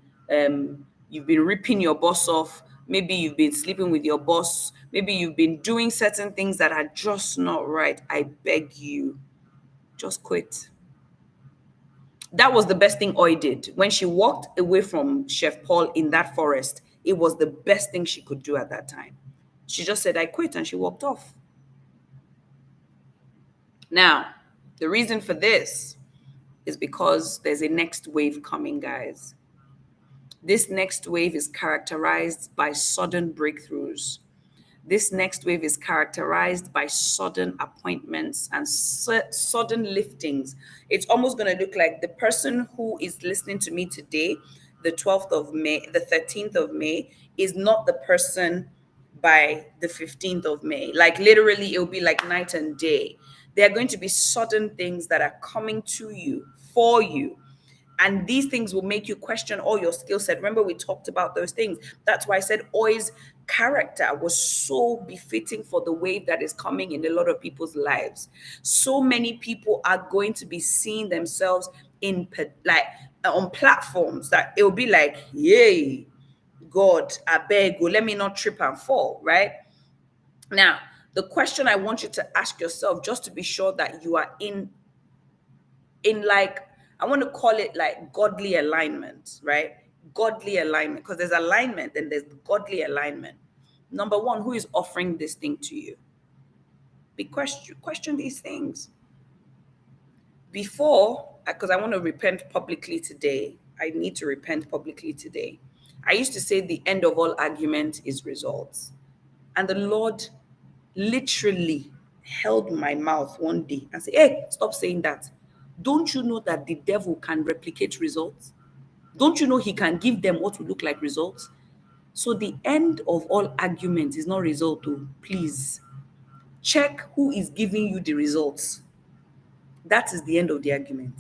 ripping your boss off, maybe you've been sleeping with your boss, maybe you've been doing certain things that are just not right. I beg you, just quit. That was the best thing Oi did. When she walked away from Chef Paul in that forest, it was the best thing she could do at that time. She just said, I quit, and she walked off. Now, the reason for this is because there's a next wave coming, guys. This next wave is characterized by sudden breakthroughs. This next wave is characterized by sudden appointments and sudden liftings. It's almost going to look like the person who is listening to me today, the 12th of May, the 13th of May, is not the person by the 15th of May. Like literally, it'll be like night and day. There are going to be sudden things that are coming to you, for you. And these things will make you question all your skill set. Remember, we talked about those things. That's why I said Oi's character was so befitting for the wave that is coming in a lot of people's lives. So many people are going to be seeing themselves in like on platforms that it'll be like, yay, God, I beg, let me not trip and fall, right? Now, the question I want you to ask yourself, just to be sure that you are in like, I want to call it like godly alignment, right? Godly alignment, because there's alignment and there's godly alignment. Number one, who is offering this thing to you? Be question these things before, because I want to repent publicly today. I need to repent publicly today. I used to say the end of all argument is results. And the Lord literally held my mouth one day and said, hey, stop saying that. Don't you know that the devil can replicate results? Don't you know he can give them what will look like results? So the end of all argument is not result, oh, please. Check who is giving you the results. That is the end of the argument.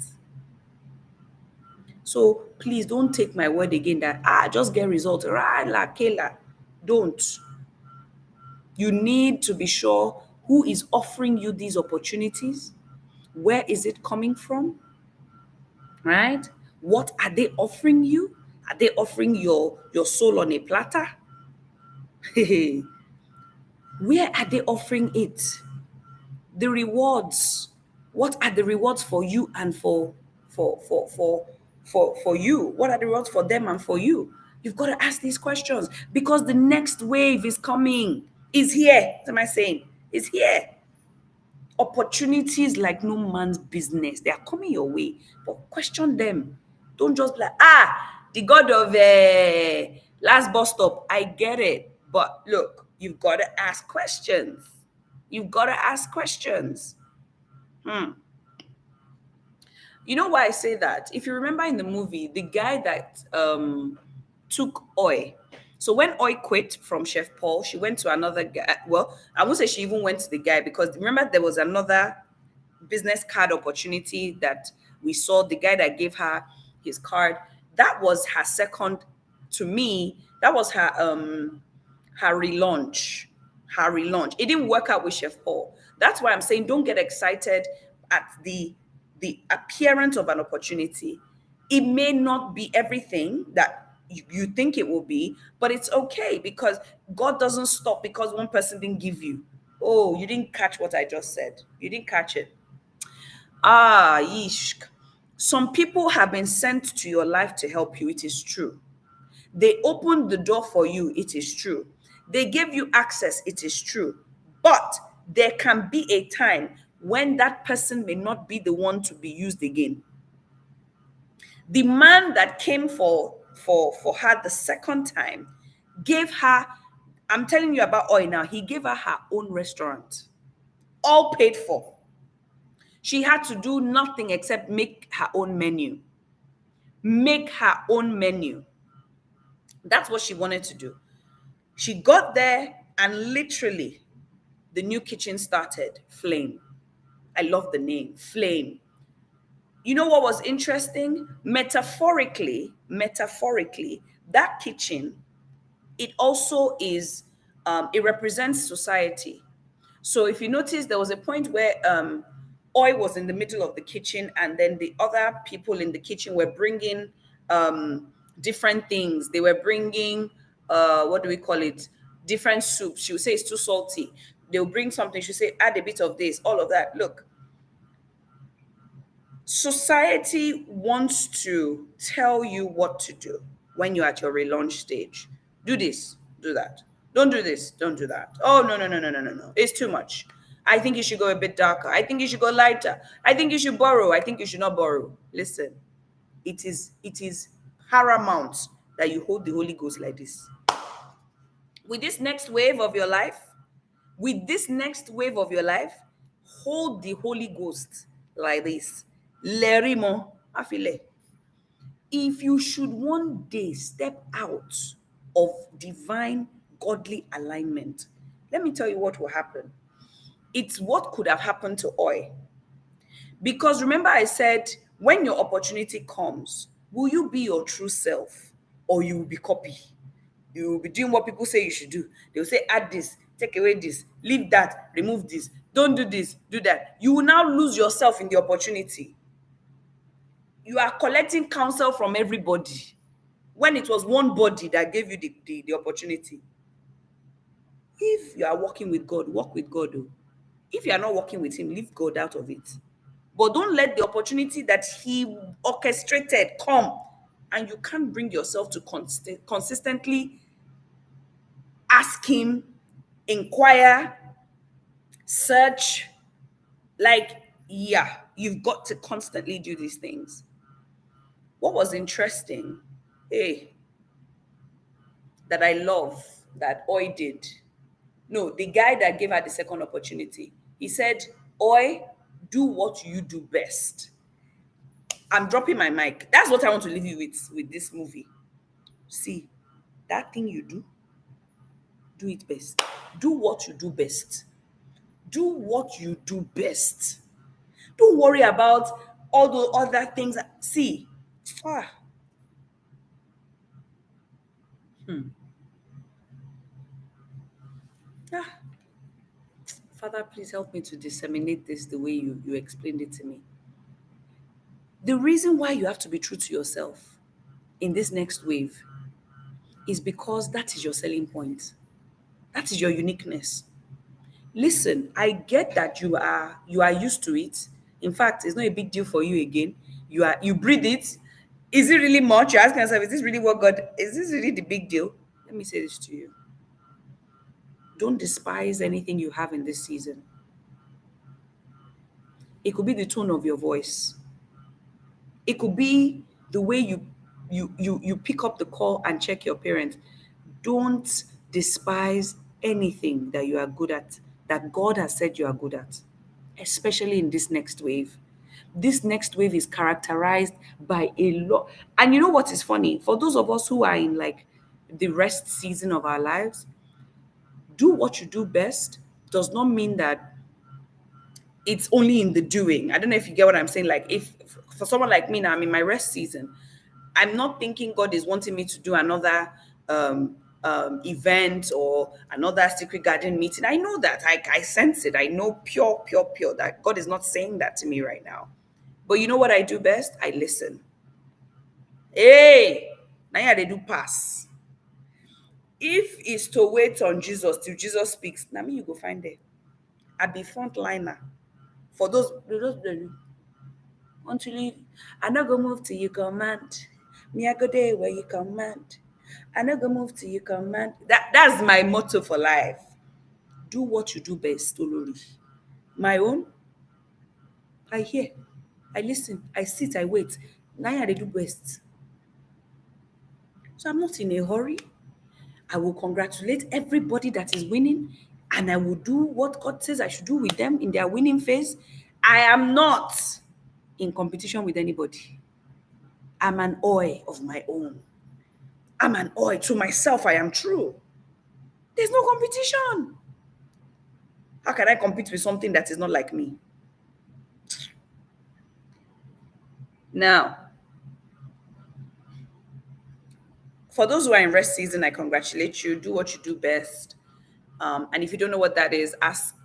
So please don't take my word again that just get results. La kela. Don't. You need to be sure who is offering you these opportunities. Where is it coming from? Right? What are they offering you? Are they offering your soul on a platter? Where are they offering it? The rewards. What are the rewards for you and for you? What are the rewards for them and for you? You've got to ask these questions because the next wave is coming. Is here. What am I saying? Is here. Opportunities like no man's business. They are coming your way, but question them. Don't just be like, the God of last bus stop. I get it, but look, you've got to ask questions. You've got to ask questions. You know why I say that? If you remember in the movie, the guy that took Oi. So when Oi quit from Chef Paul, she went to another guy. Well, I won't say she even went to the guy because remember there was another business card opportunity that we saw. The guy that gave her his card, that was her second. To me, that was her relaunch. Her relaunch. It didn't work out with Chef Paul. That's why I'm saying don't get excited at the appearance of an opportunity. It may not be everything that you think it will be, but it's okay because God doesn't stop because one person didn't give you. Oh, you didn't catch what I just said. You didn't catch it. Yeesh. Some people have been sent to your life to help you. It is true. They opened the door for you. It is true. They gave you access. It is true. But there can be a time when that person may not be the one to be used again. The man that came for her the second time gave her, I'm telling you about Oi now, he gave her own restaurant, all paid for. She had to do nothing except make her own menu. Make her own menu. That's what she wanted to do. She got there and literally the new kitchen started. Flame. I love the name, Flame. You know what was interesting? Metaphorically, that kitchen, it also is, it represents society. So if you notice, there was a point where Oi was in the middle of the kitchen, and then the other people in the kitchen were bringing different things. They were bringing, what do we call it? Different soups. She would say it's too salty. They'll bring something. She'll say, add a bit of this, all of that. Look, society wants to tell you what to do when you're at your relaunch stage. Do this, do that. Don't do this, don't do that. Oh, no, no, no, no, no, no, no. It's too much. I think you should go a bit darker. I think you should go lighter. I think you should borrow. I think you should not borrow. Listen, it is paramount that you hold the Holy Ghost like this. With this next wave of your life, hold the Holy Ghost like this. Lerimo afile. If you should one day step out of divine godly alignment, let me tell you what will happen. It's what could have happened to Oi. Because remember, I said, when your opportunity comes, will you be your true self or you will be copy? You will be doing what people say you should do. They will say, add this, take away this, leave that, remove this, don't do this, do that. You will now lose yourself in the opportunity. you are collecting counsel from everybody when it was one body that gave you the opportunity. If you are working with God, work with God. Oh. If you are not working with Him, leave God out of it. But don't let the opportunity that He orchestrated come and you can't bring yourself to consistently ask Him, inquire, search. Like, yeah, you've got to constantly do these things. What was interesting, hey, that I love that Oi did. No, the guy that gave her the second opportunity, he said, Oi, do what you do best. I'm dropping my mic. That's what I want to leave you with this movie. See, that thing you do it best. Do what you do best. Do what you do best. Don't worry about all the other things. See, ah, ah, Father, please help me to disseminate this the way you explained it to me. The reason why you have to be true to yourself in this next wave is because that is your selling point. That is your uniqueness. Listen, I get that you are used to it. In fact, it's not a big deal for you again. You breathe it. Is it really much? You're asking yourself, is this really what God is this really the big deal? Let me say this to you. Don't despise anything you have in this season. It could be the tone of your voice. It could be the way you pick up the call and check your parents. Don't despise anything that you are good at, that God has said you are good at, especially in this next wave. This next wave is characterized by a lot. And you know what is funny? For those of us who are in like the rest season of our lives, do what you do best does not mean that it's only in the doing. I don't know if you get what I'm saying. Like, if for someone like me now, I'm in my rest season. I'm not thinking God is wanting me to do another event or another secret garden meeting. I know that. I sense it. I know pure, pure, pure that God is not saying that to me right now. But you know what I do best? I listen. Hey, now yeah, they do pass. If it's to wait on Jesus till Jesus speaks, now me you go find there. I be frontliner. For those until you, I not go move till you command. Me, I go there where you command. I not go move till you command. That's my motto for life. Do what you do best, Olori. My own, I hear, I listen, I sit, I wait. Now they do best. So I'm not in a hurry. I will congratulate everybody that is winning, and I will do what God says I should do with them in their winning phase. I am not in competition with anybody. I'm an oi of my own. I'm an oi. To myself, I am true. There's no competition. How can I compete with something that is not like me? Now, for those who are in rest season, I congratulate you. Do what you do best. And if you don't know what that is, ask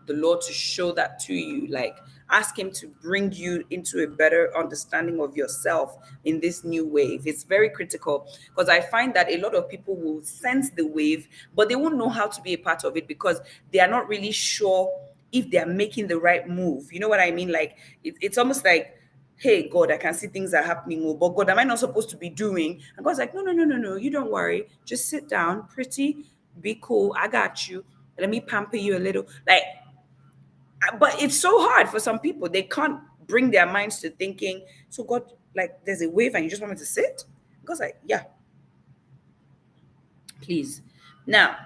the Lord to show that to you. Like, ask Him to bring you into a better understanding of yourself in this new wave. It's very critical because I find that a lot of people will sense the wave, but they won't know how to be a part of it because they are not really sure if they are making the right move. You know what I mean? Like, it's almost like, hey, God, I can see things are happening. Oh, but God, am I not supposed to be doing? And God's like, no, no, no, no, no. You don't worry. Just sit down, pretty, be cool. I got you. Let me pamper you a little. Like, but it's so hard for some people. They can't bring their minds to thinking, so God, like, there's a wave and you just want me to sit? God's like, yeah, please. Now,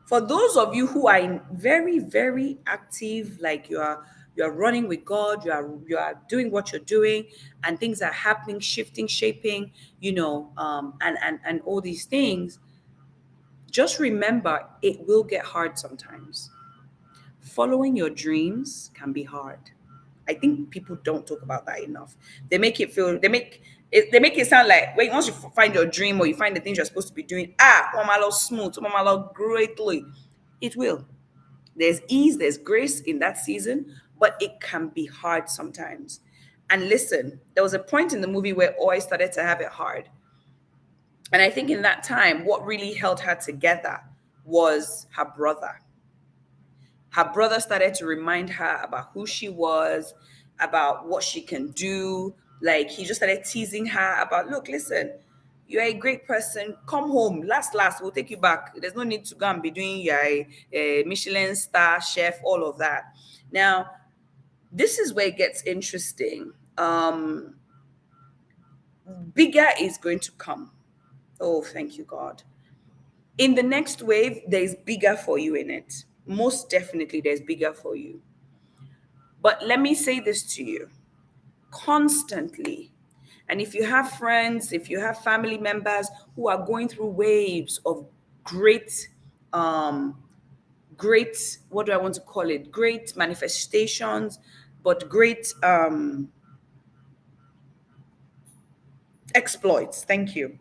for those of you who are in very, very active, like you are running with God, you are doing what you're doing, and things are happening, shifting, shaping, and all these things, just remember it will get hard sometimes. Following your dreams can be hard. I think people don't talk about that enough. They make it sound like, wait, once you find your dream or you find the things you're supposed to be doing, mama smooth, mama greatly. It will. There's ease, there's grace in that season, but it can be hard sometimes. And listen, there was a point in the movie where Oi started to have it hard. And I think in that time, what really held her together was her brother. Her brother started to remind her about who she was, about what she can do. Like he just started teasing her about, look, listen, you're a great person. Come home. Last, we'll take you back. There's no need to go and be doing your Michelin star chef, all of that. Now, this is where it gets interesting. Bigger is going to come. Oh, thank you, God. In the next wave, there's bigger for you in it. Most definitely, there's bigger for you. But let me say this to you constantly. And if you have friends, if you have family members who are going through waves of great, what do I want to call it? Great manifestations, but great exploits. Thank you.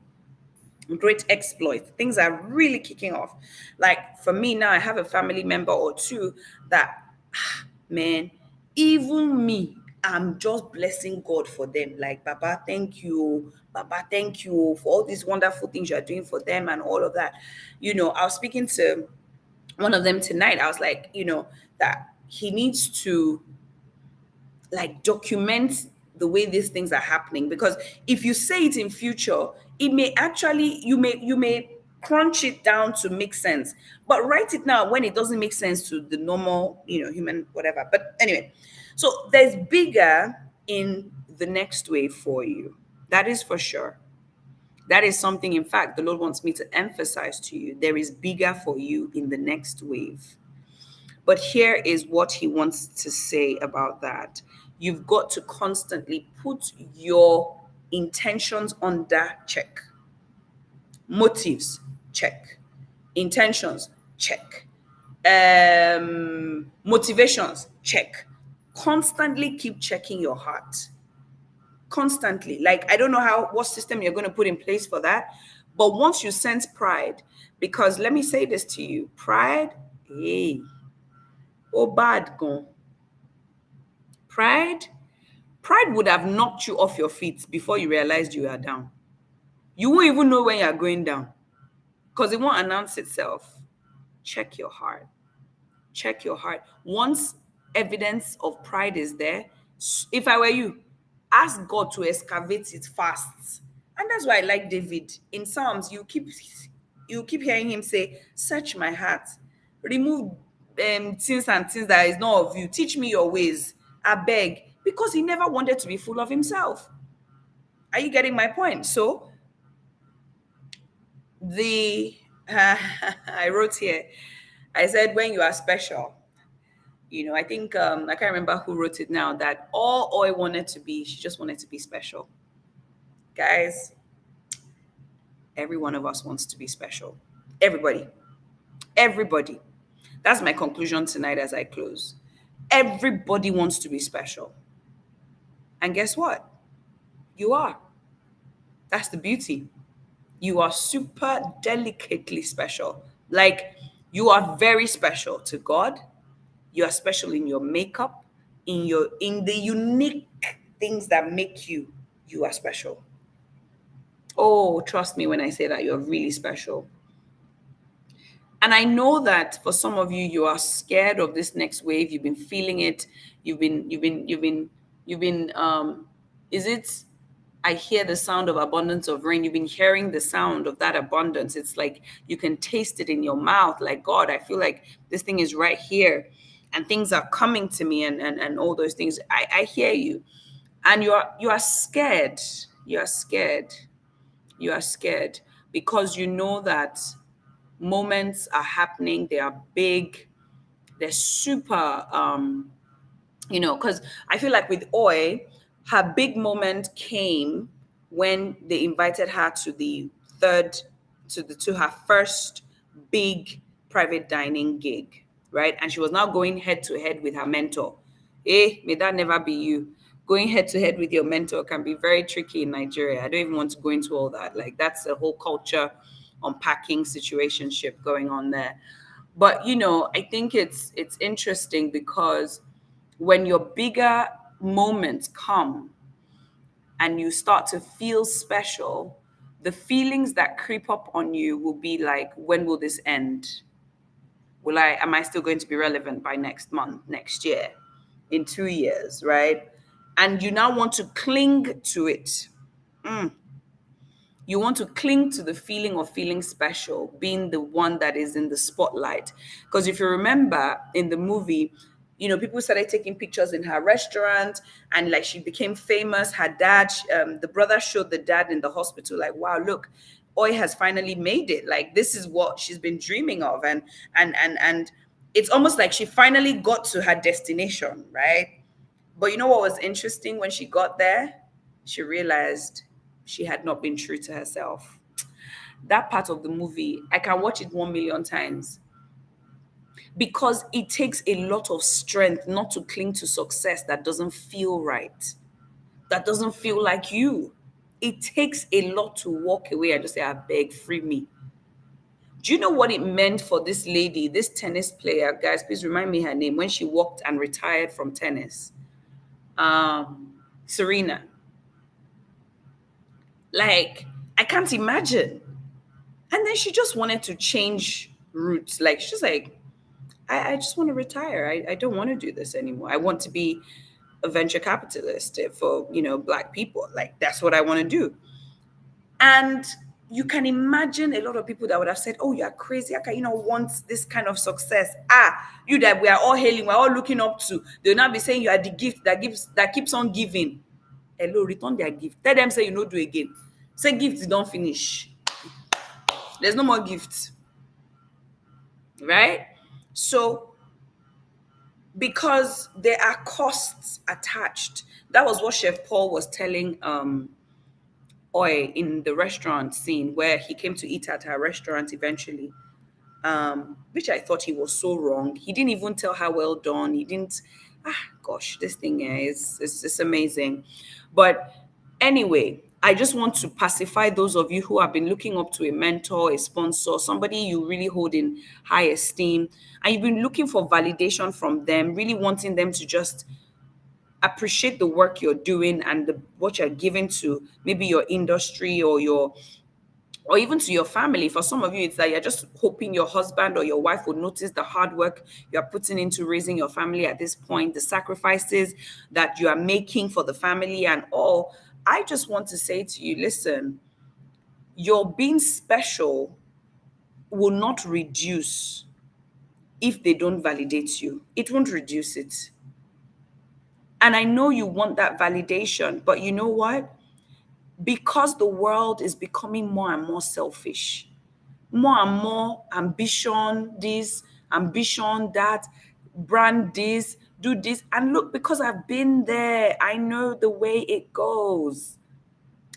Great exploits. Things are really kicking off. Like for me now, I have a family member or two that, man, even me, I'm just blessing God for them. Like, Baba, thank you. Baba, thank you for all these wonderful things you're doing for them and all of that. I was speaking to one of them tonight. I was like, that he needs to like document the way these things are happening, because if you say it in future, it may actually, you may crunch it down to make sense, but write it now when it doesn't make sense to the normal human whatever. But anyway, so there's bigger in the next wave for you, that is for sure. That is something, in fact, the Lord wants me to emphasize to you. There is bigger for you in the next wave. But here is what he wants to say about that. You've got to constantly put your intentions under check. Motives, check. Intentions, check. Motivations, check. Constantly keep checking your heart. Constantly. Like, I don't know what system you're going to put in place for that. But once you sense pride, because let me say this to you, pride, hey, oh bad gone. Pride would have knocked you off your feet before you realized you are down. You won't even know when you're going down because it won't announce itself. Check your heart. Check your heart. Once evidence of pride is there, if I were you, ask God to excavate it fast. And that's why I like David. In Psalms, you keep hearing him say, search my heart, remove things and things that is not of you. Teach me your ways. I beg. Because he never wanted to be full of himself. Are you getting my point? So the I wrote here, I said, when you are special, I think I can't remember who wrote it now, that all Oi wanted to be, she just wanted to be special. Guys, every one of us wants to be special. Everybody. That's my conclusion tonight as I close. Everybody wants to be special. And guess what? You are. That's the beauty. You are super delicately special. Like, you are very special to God. You are special in your makeup, in the unique things that make you. You are special. Oh, trust me when I say that you're really special. And I know that for some of you, you are scared of this next wave. You've been feeling it. You've been, is it, I hear the sound of abundance of rain. You've been hearing the sound of that abundance. It's like you can taste it in your mouth. Like, God, I feel like this thing is right here and things are coming to me and all those things. I hear you. And you are scared. You are scared. You are scared because you know that moments are happening. They are big. They're super, because I feel like with Oi, her big moment came when they invited her to her first big private dining gig, right? And she was now going head to head with her mentor. May that never be you. Going head to head with your mentor can be very tricky in Nigeria. I don't even want to go into all that. Like, that's a whole culture unpacking situationship going on there. But I think it's interesting because when your bigger moments come, and you start to feel special, the feelings that creep up on you will be like, when will this end? Am I still going to be relevant by next month, next year, in 2 years, right? And you now want to cling to it. Mm. You want to cling to the feeling of feeling special, being the one that is in the spotlight. Because if you remember in the movie, people started taking pictures in her restaurant, and like she became famous. Her dad, the brother showed the dad in the hospital, like, wow, look, Oi has finally made it. Like, this is what she's been dreaming of. And it's almost like she finally got to her destination, right? But you know what was interesting? When she got there, she realized she had not been true to herself. That part of the movie, I can watch it 1 million times, because it takes a lot of strength not to cling to success that doesn't feel right, that doesn't feel like you. It takes a lot to walk away and just say, I beg, free me. Do you know what it meant for this lady, this tennis player? Guys, please remind me her name. When she walked and retired from tennis, Serena. Like, I can't imagine. And then she just wanted to change routes. Like, she's like, I just want to retire. I don't want to do this anymore. I want to be a venture capitalist for, Black people. Like, that's what I want to do. And you can imagine a lot of people that would have said, oh, you're crazy. How can you not want this kind of success? You that we are all hailing, we're all looking up to. They'll not be saying you are the gift that keeps on giving. Hello, return their gift. Tell them, say you no do again. Say gifts don't finish. There's no more gifts. Right? So, because there are costs attached. That was what Chef Paul was telling Oi in the restaurant scene, where he came to eat at her restaurant eventually. Which I thought he was so wrong. He didn't even tell her well done. He didn't. Gosh, this thing is amazing. But anyway, I just want to pacify those of you who have been looking up to a mentor, a sponsor, somebody you really hold in high esteem, and you've been looking for validation from them, really wanting them to just appreciate the work you're doing and what you're giving to maybe your industry or even to your family. For some of you, it's that you're just hoping your husband or your wife would notice the hard work you're putting into raising your family at this point, the sacrifices that you are making for the family and all. I just want to say to you, listen, your being special will not reduce if they don't validate you. It won't reduce it. And I know you want that validation, but you know what? Because the world is becoming more and more selfish, more and more ambition, this, ambition, that, brand this, do this. And look, because I've been there, I know the way it goes.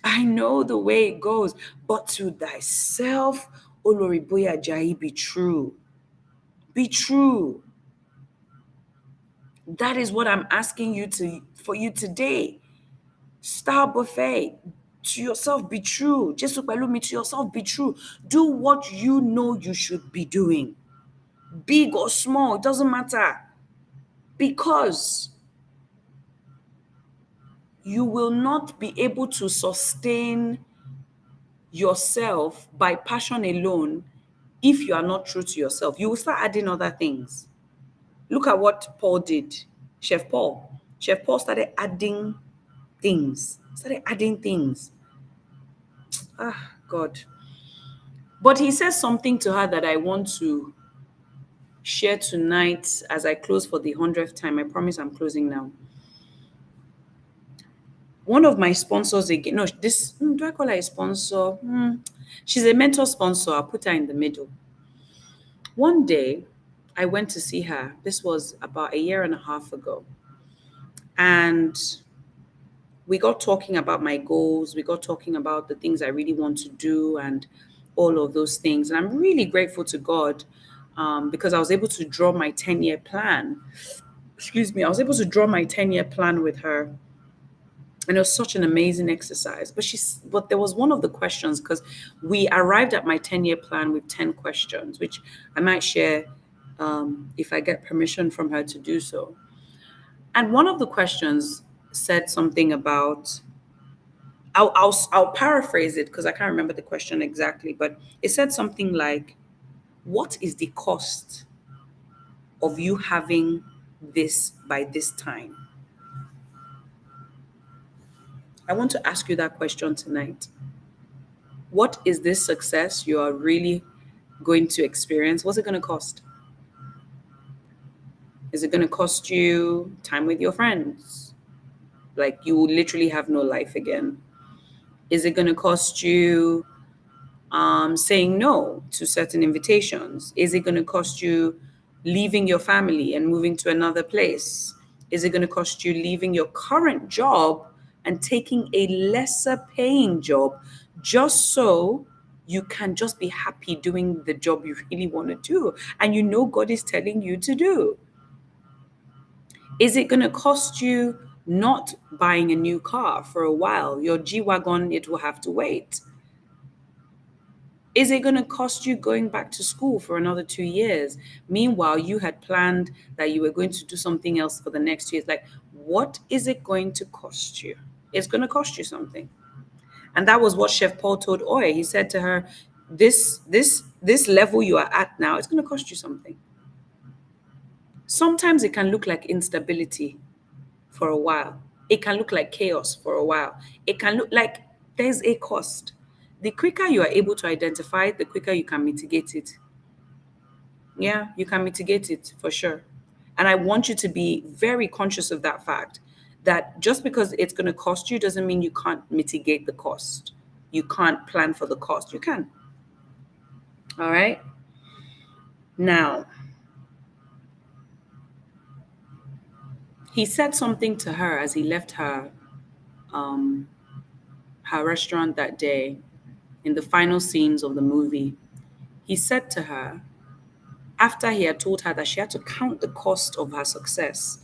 I know the way it goes. But to thyself, Olori Boye-Ajayi, be true. Be true. That is what I'm asking you for you today. Star Buffet, to yourself, be true. Jesu Pelumi, to yourself, be true. Do what you know you should be doing. Big or small, it doesn't matter. Because you will not be able to sustain yourself by passion alone if you are not true to yourself. You will start adding other things. Look at what Paul did. Chef Paul. Chef Paul started adding things. God. But he says something to her that I want to share tonight as I close for the 100th time. I promise I'm closing now. One of my sponsors again, no, do I call her a sponsor? She's a mentor sponsor. I'll put her in the middle. One day, I went to see her. This was about a year and a half ago. And we got talking about my goals. We got talking about the things I really want to do and all of those things. And I'm really grateful to God because I was able to draw my 10-year plan. Excuse me. I was able to draw my 10-year plan with her. And it was such an amazing exercise. But there was one of the questions, because we arrived at my 10-year plan with 10 questions, which I might share if I get permission from her to do so. And one of the questions said something about I'll paraphrase it because I can't remember the question exactly, but it said something like, "What is the cost of you having this by this time?" I want to ask you that question tonight. What is this success you are really going to experience? What's it going to cost? Is it going to cost you time with your friends? Like you will literally have no life again. Is it going to cost you saying no to certain invitations? Is it going to cost you leaving your family and moving to another place? Is it going to cost you leaving your current job and taking a lesser paying job just so you can just be happy doing the job you really want to do and you know God is telling you to do? Is it going to cost you not buying a new car for a while? Your G Wagon, it will have to wait. Is it going to cost you going back to school for another 2 years? Meanwhile, you had planned that you were going to do something else for the next 2 years. Like, what is it going to cost you? It's going to cost you something. And that was what Chef Paul told Oy. He said to her, this level you are at now, it's going to cost you something. Sometimes it can look like instability for a while. It can look like chaos for a while. It can look like there's a cost. The quicker you are able to identify it, the quicker you can mitigate it. Yeah, you can mitigate it for sure. And I want you to be very conscious of that fact that just because it's going to cost you doesn't mean you can't mitigate the cost. You can't plan for the cost. You can. All right. Now, he said something to her as he left um, her restaurant that day in the final scenes of the movie. He said to her, after he had told her that she had to count the cost of her success.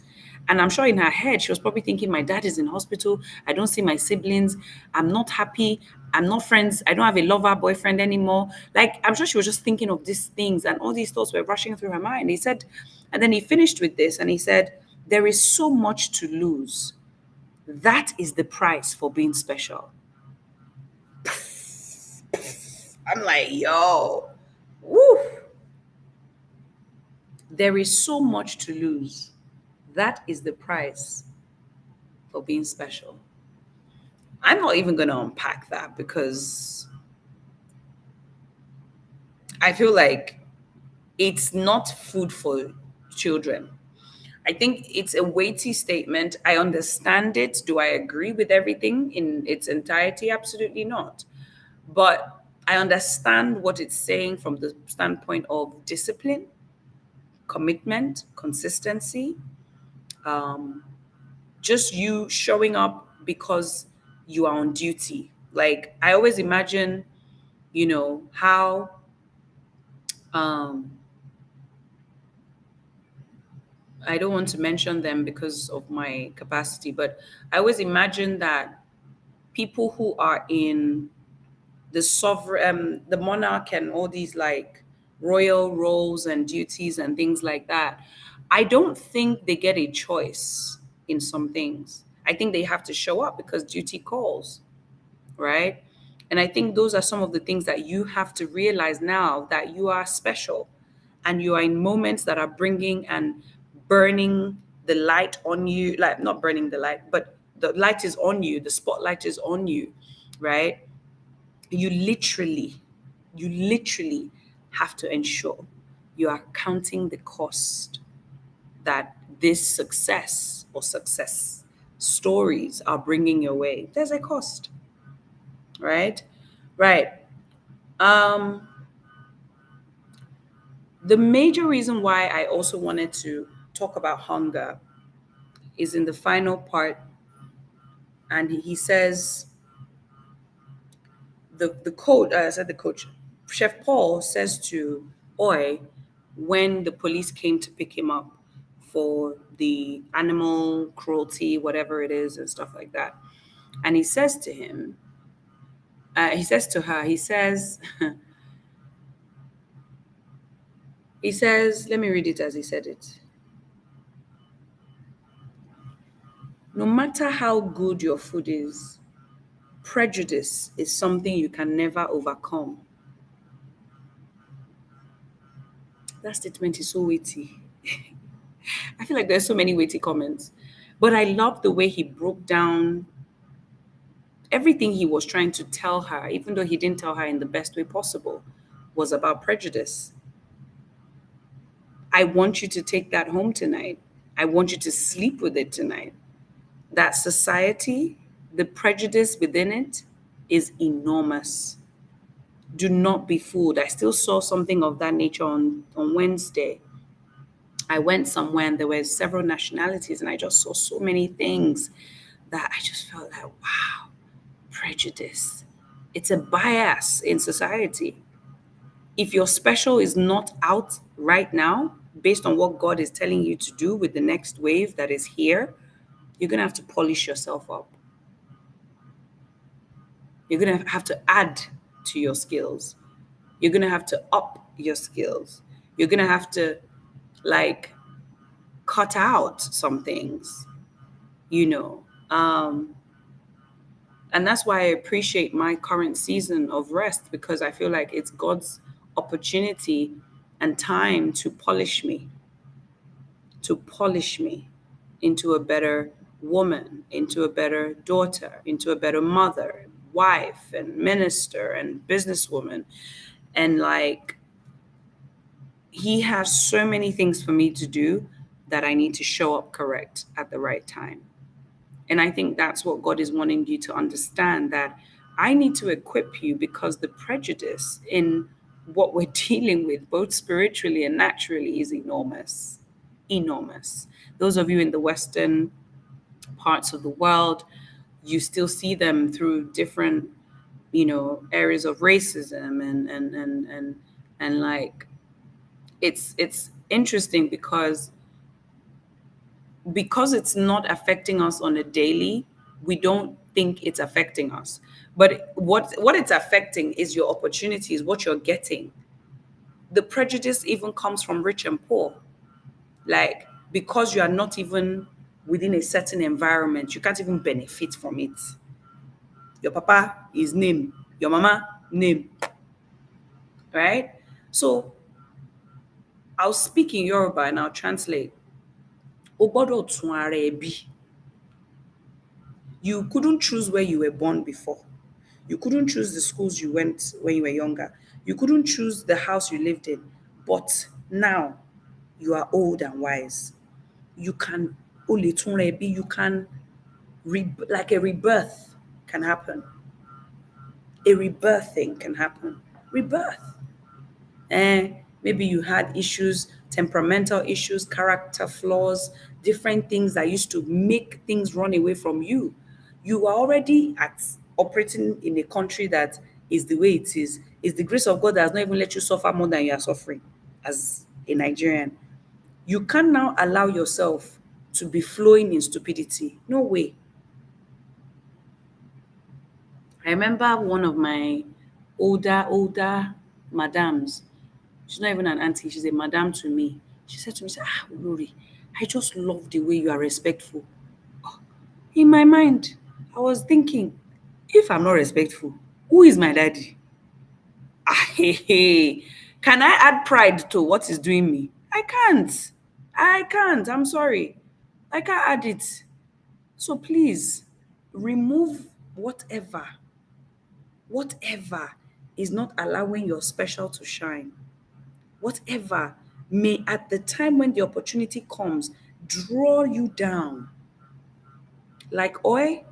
And I'm sure in her head, she was probably thinking, my dad is in hospital. I don't see my siblings. I'm not happy. I'm not friends. I don't have a lover, boyfriend anymore. Like, I'm sure she was just thinking of these things and all these thoughts were rushing through her mind. He said, and then he finished with this and he said, there is so much to lose. That is the price for being special. I'm like, yo, woo. There is so much to lose. That is the price for being special. I'm not even going to unpack that because I feel like it's not food for children. I think it's a weighty statement. I understand it. Do I agree with everything in its entirety? Absolutely not. But I understand what it's saying from the standpoint of discipline, commitment, consistency, um, just you showing up because you are on duty. Like I always imagine, how um I don't want to mention them because of my capacity, but I always imagine that people who are in the sovereign, the monarch, and all these like royal roles and duties and things like that, I don't think they get a choice in some things. I think they have to show up because duty calls, right? And I think those are some of the things that you have to realize now that you are special and you are in moments that are bringing and burning the light on you, like not burning the light, but the light is on you, the spotlight is on you, right? You literally, you literally have to ensure you are counting the cost that this success or success stories are bringing your way. There's a cost, right? Right. Um, the major reason why I also wanted to talk about hunger is in the final part, and he says the coach. I said the coach, Chef Paul says to Oi when the police came to pick him up for the animal cruelty, whatever it is, and stuff like that, and he says to her, he says. He says, let me read it as he said it. No matter how good your food is, prejudice is something you can never overcome. That statement is so weighty. I feel like there's so many weighty comments. But I love the way he broke down everything he was trying to tell her, even though he didn't tell her in the best way possible, was about prejudice. I want you to take that home tonight. I want you to sleep with it tonight. That society, the prejudice within it is enormous. Do not be fooled. I still saw something of that nature on Wednesday. I went somewhere and there were several nationalities, and I just saw so many things that I just felt like, wow, prejudice. It's a bias in society. If your special is not out right now, based on what God is telling you to do with the next wave that is here, you're going to have to polish yourself up. You're going to have to add to your skills. You're going to have to up your skills. You're going to have to, like, cut out some things, you know. And that's why I appreciate my current season of rest, because I feel like it's God's opportunity and time to polish me into a better woman, into a better daughter, into a better mother, wife, and minister and businesswoman. And like, he has so many things for me to do that I need to show up correct at the right time. And I think that's what God is wanting you to understand, that I need to equip you because the prejudice in what we're dealing with, both spiritually and naturally, is enormous. Enormous. Those of you in the Western parts of the world, you still see them through different, areas of racism and like, it's interesting because it's not affecting us on a daily, we don't think it's affecting us. But what it's affecting is your opportunities, what you're getting. The prejudice even comes from rich and poor. Like, because you are not even within a certain environment, you can't even benefit from it. Your papa is name, your mama name, right? So I'll speak in Yoruba and I'll translate. O gbọ́dọ̀ tún ara ẹ bí. You couldn't choose where you were born before. You couldn't choose the schools you went when you were younger. You couldn't choose the house you lived in. But now you are old and wise. You can only you can like a rebirth can happen. A rebirthing can happen. Rebirth. And maybe you had issues, temperamental issues, character flaws, different things that used to make things run away from you. You are already at operating in a country that is the way it is. It's the grace of God that has not even let you suffer more than you are suffering as a Nigerian. You can now allow yourself to be flowing in stupidity. No way. I remember one of my older madams. She's not even an auntie, she's a madam to me. She said to me, Olori, I just love the way you are respectful. In my mind, I was thinking, if I'm not respectful, who is my daddy? Can I add pride to what is doing me? I can't. I can't. I'm sorry. I can't add it. So please remove whatever is not allowing your special to shine. Whatever may, at the time when the opportunity comes, draw you down. Like Oi,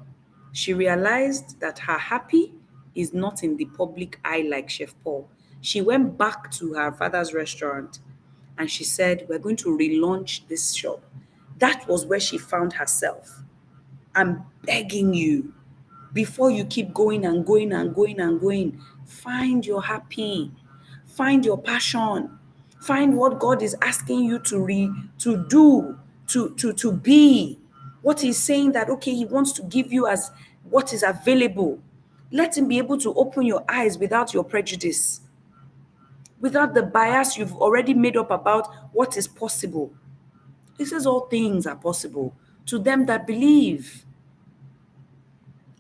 she realized that her happy is not in the public eye like Chef Paul. She went back to her father's restaurant and she said, we're going to relaunch this shop. That was where she found herself. I'm begging you, before you keep going and going and going and going, find your happy, find your passion, find what God is asking you to do, to be. What he's saying that, okay, he wants to give you as what is available. Let him be able to open your eyes without your prejudice, without the bias you've already made up about what is possible. He says all things are possible to them that believe.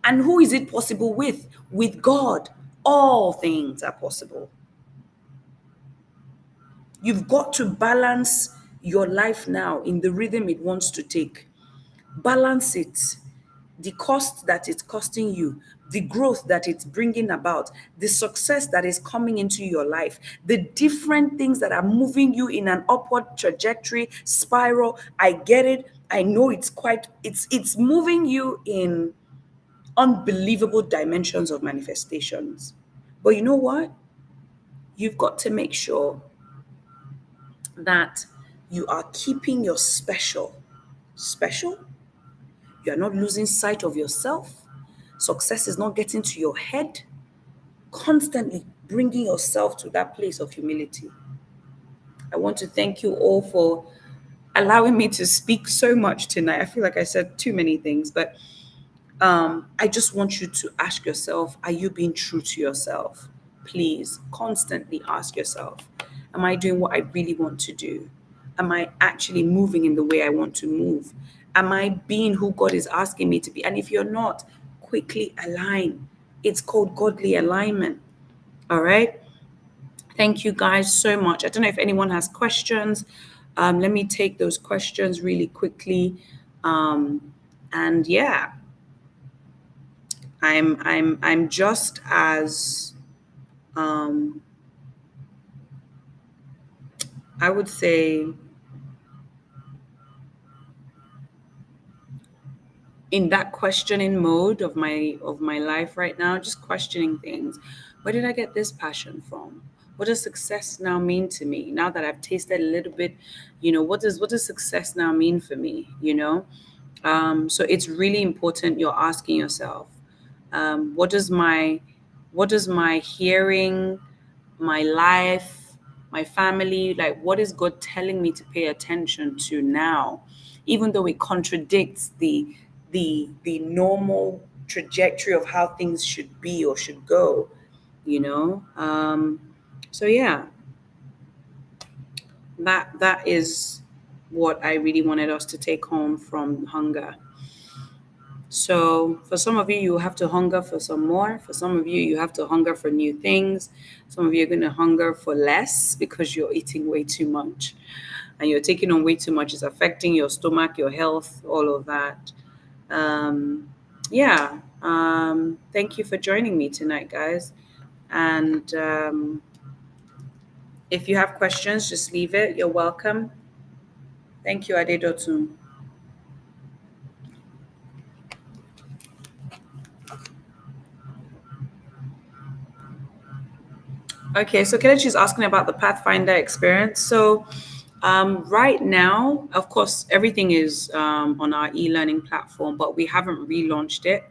And who is it possible with? With God. All things are possible. You've got to balance your life now in the rhythm it wants to take. Balance it. The cost that it's costing you, the growth that it's bringing about, the success that is coming into your life, the different things that are moving you in an upward trajectory, spiral. I get it. I know it's moving you in unbelievable dimensions of manifestations. But you know what? You've got to make sure that you are keeping your special. You are not losing sight of yourself. Success is not getting to your head. Constantly bringing yourself to that place of humility. I want to thank you all for allowing me to speak so much tonight. I feel like I said too many things, but I just want you to ask yourself, are you being true to yourself? Please constantly ask yourself, am I doing what I really want to do? Am I actually moving in the way I want to move? Am I being who God is asking me to be? And if you're not, quickly align. It's called godly alignment. All right. Thank you guys so much. I don't know if anyone has questions. Let me take those questions really quickly. And yeah, I'm just as um, I would say in that questioning mode of my life right now, just questioning things. Where did I get this passion from? What does success now mean to me? Now that I've tasted a little bit, what does success now mean for me? So it's really important you're asking yourself, um, what does my what does my hearing, my life, my family, like what is God telling me to pay attention to now? Even though it contradicts the normal trajectory of how things should be or should go, you know? So yeah, that is what I really wanted us to take home from hunger. So for some of you, you have to hunger for some more. For some of you, you have to hunger for new things. Some of you are going to hunger for less because you're eating way too much and you're taking on way too much. It's affecting your stomach, your health, all of that. Yeah. Thank you for joining me tonight, guys. And if you have questions, just leave it. You're welcome. Thank you, Adedotu. Okay, so Kelechi is asking about the Pathfinder experience. So, right now, of course, everything is on our e-learning platform, but we haven't relaunched it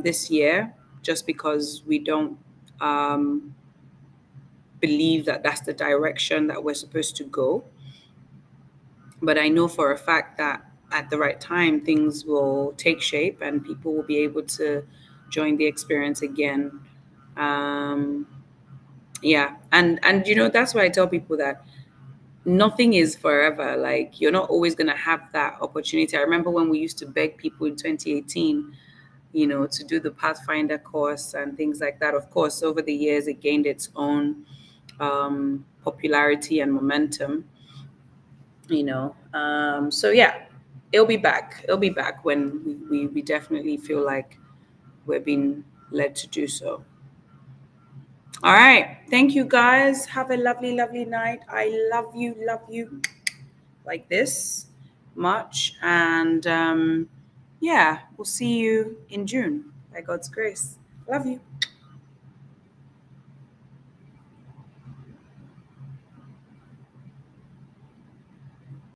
this year just because we don't um, believe that that's the direction that we're supposed to go. But I know for a fact that at the right time, things will take shape and people will be able to join the experience again. Um, yeah, and that's why I tell people that nothing is forever. Like you're not always gonna have that opportunity. I remember when we used to beg people in 2018, to do the Pathfinder course and things like that. Of course, over the years, it gained its own popularity and momentum. So yeah, it'll be back. It'll be back when we definitely feel like we're being led to do so. All right. Thank you guys. Have a lovely, lovely night. I love you like this much. And yeah, we'll see you in June by God's grace. Love you.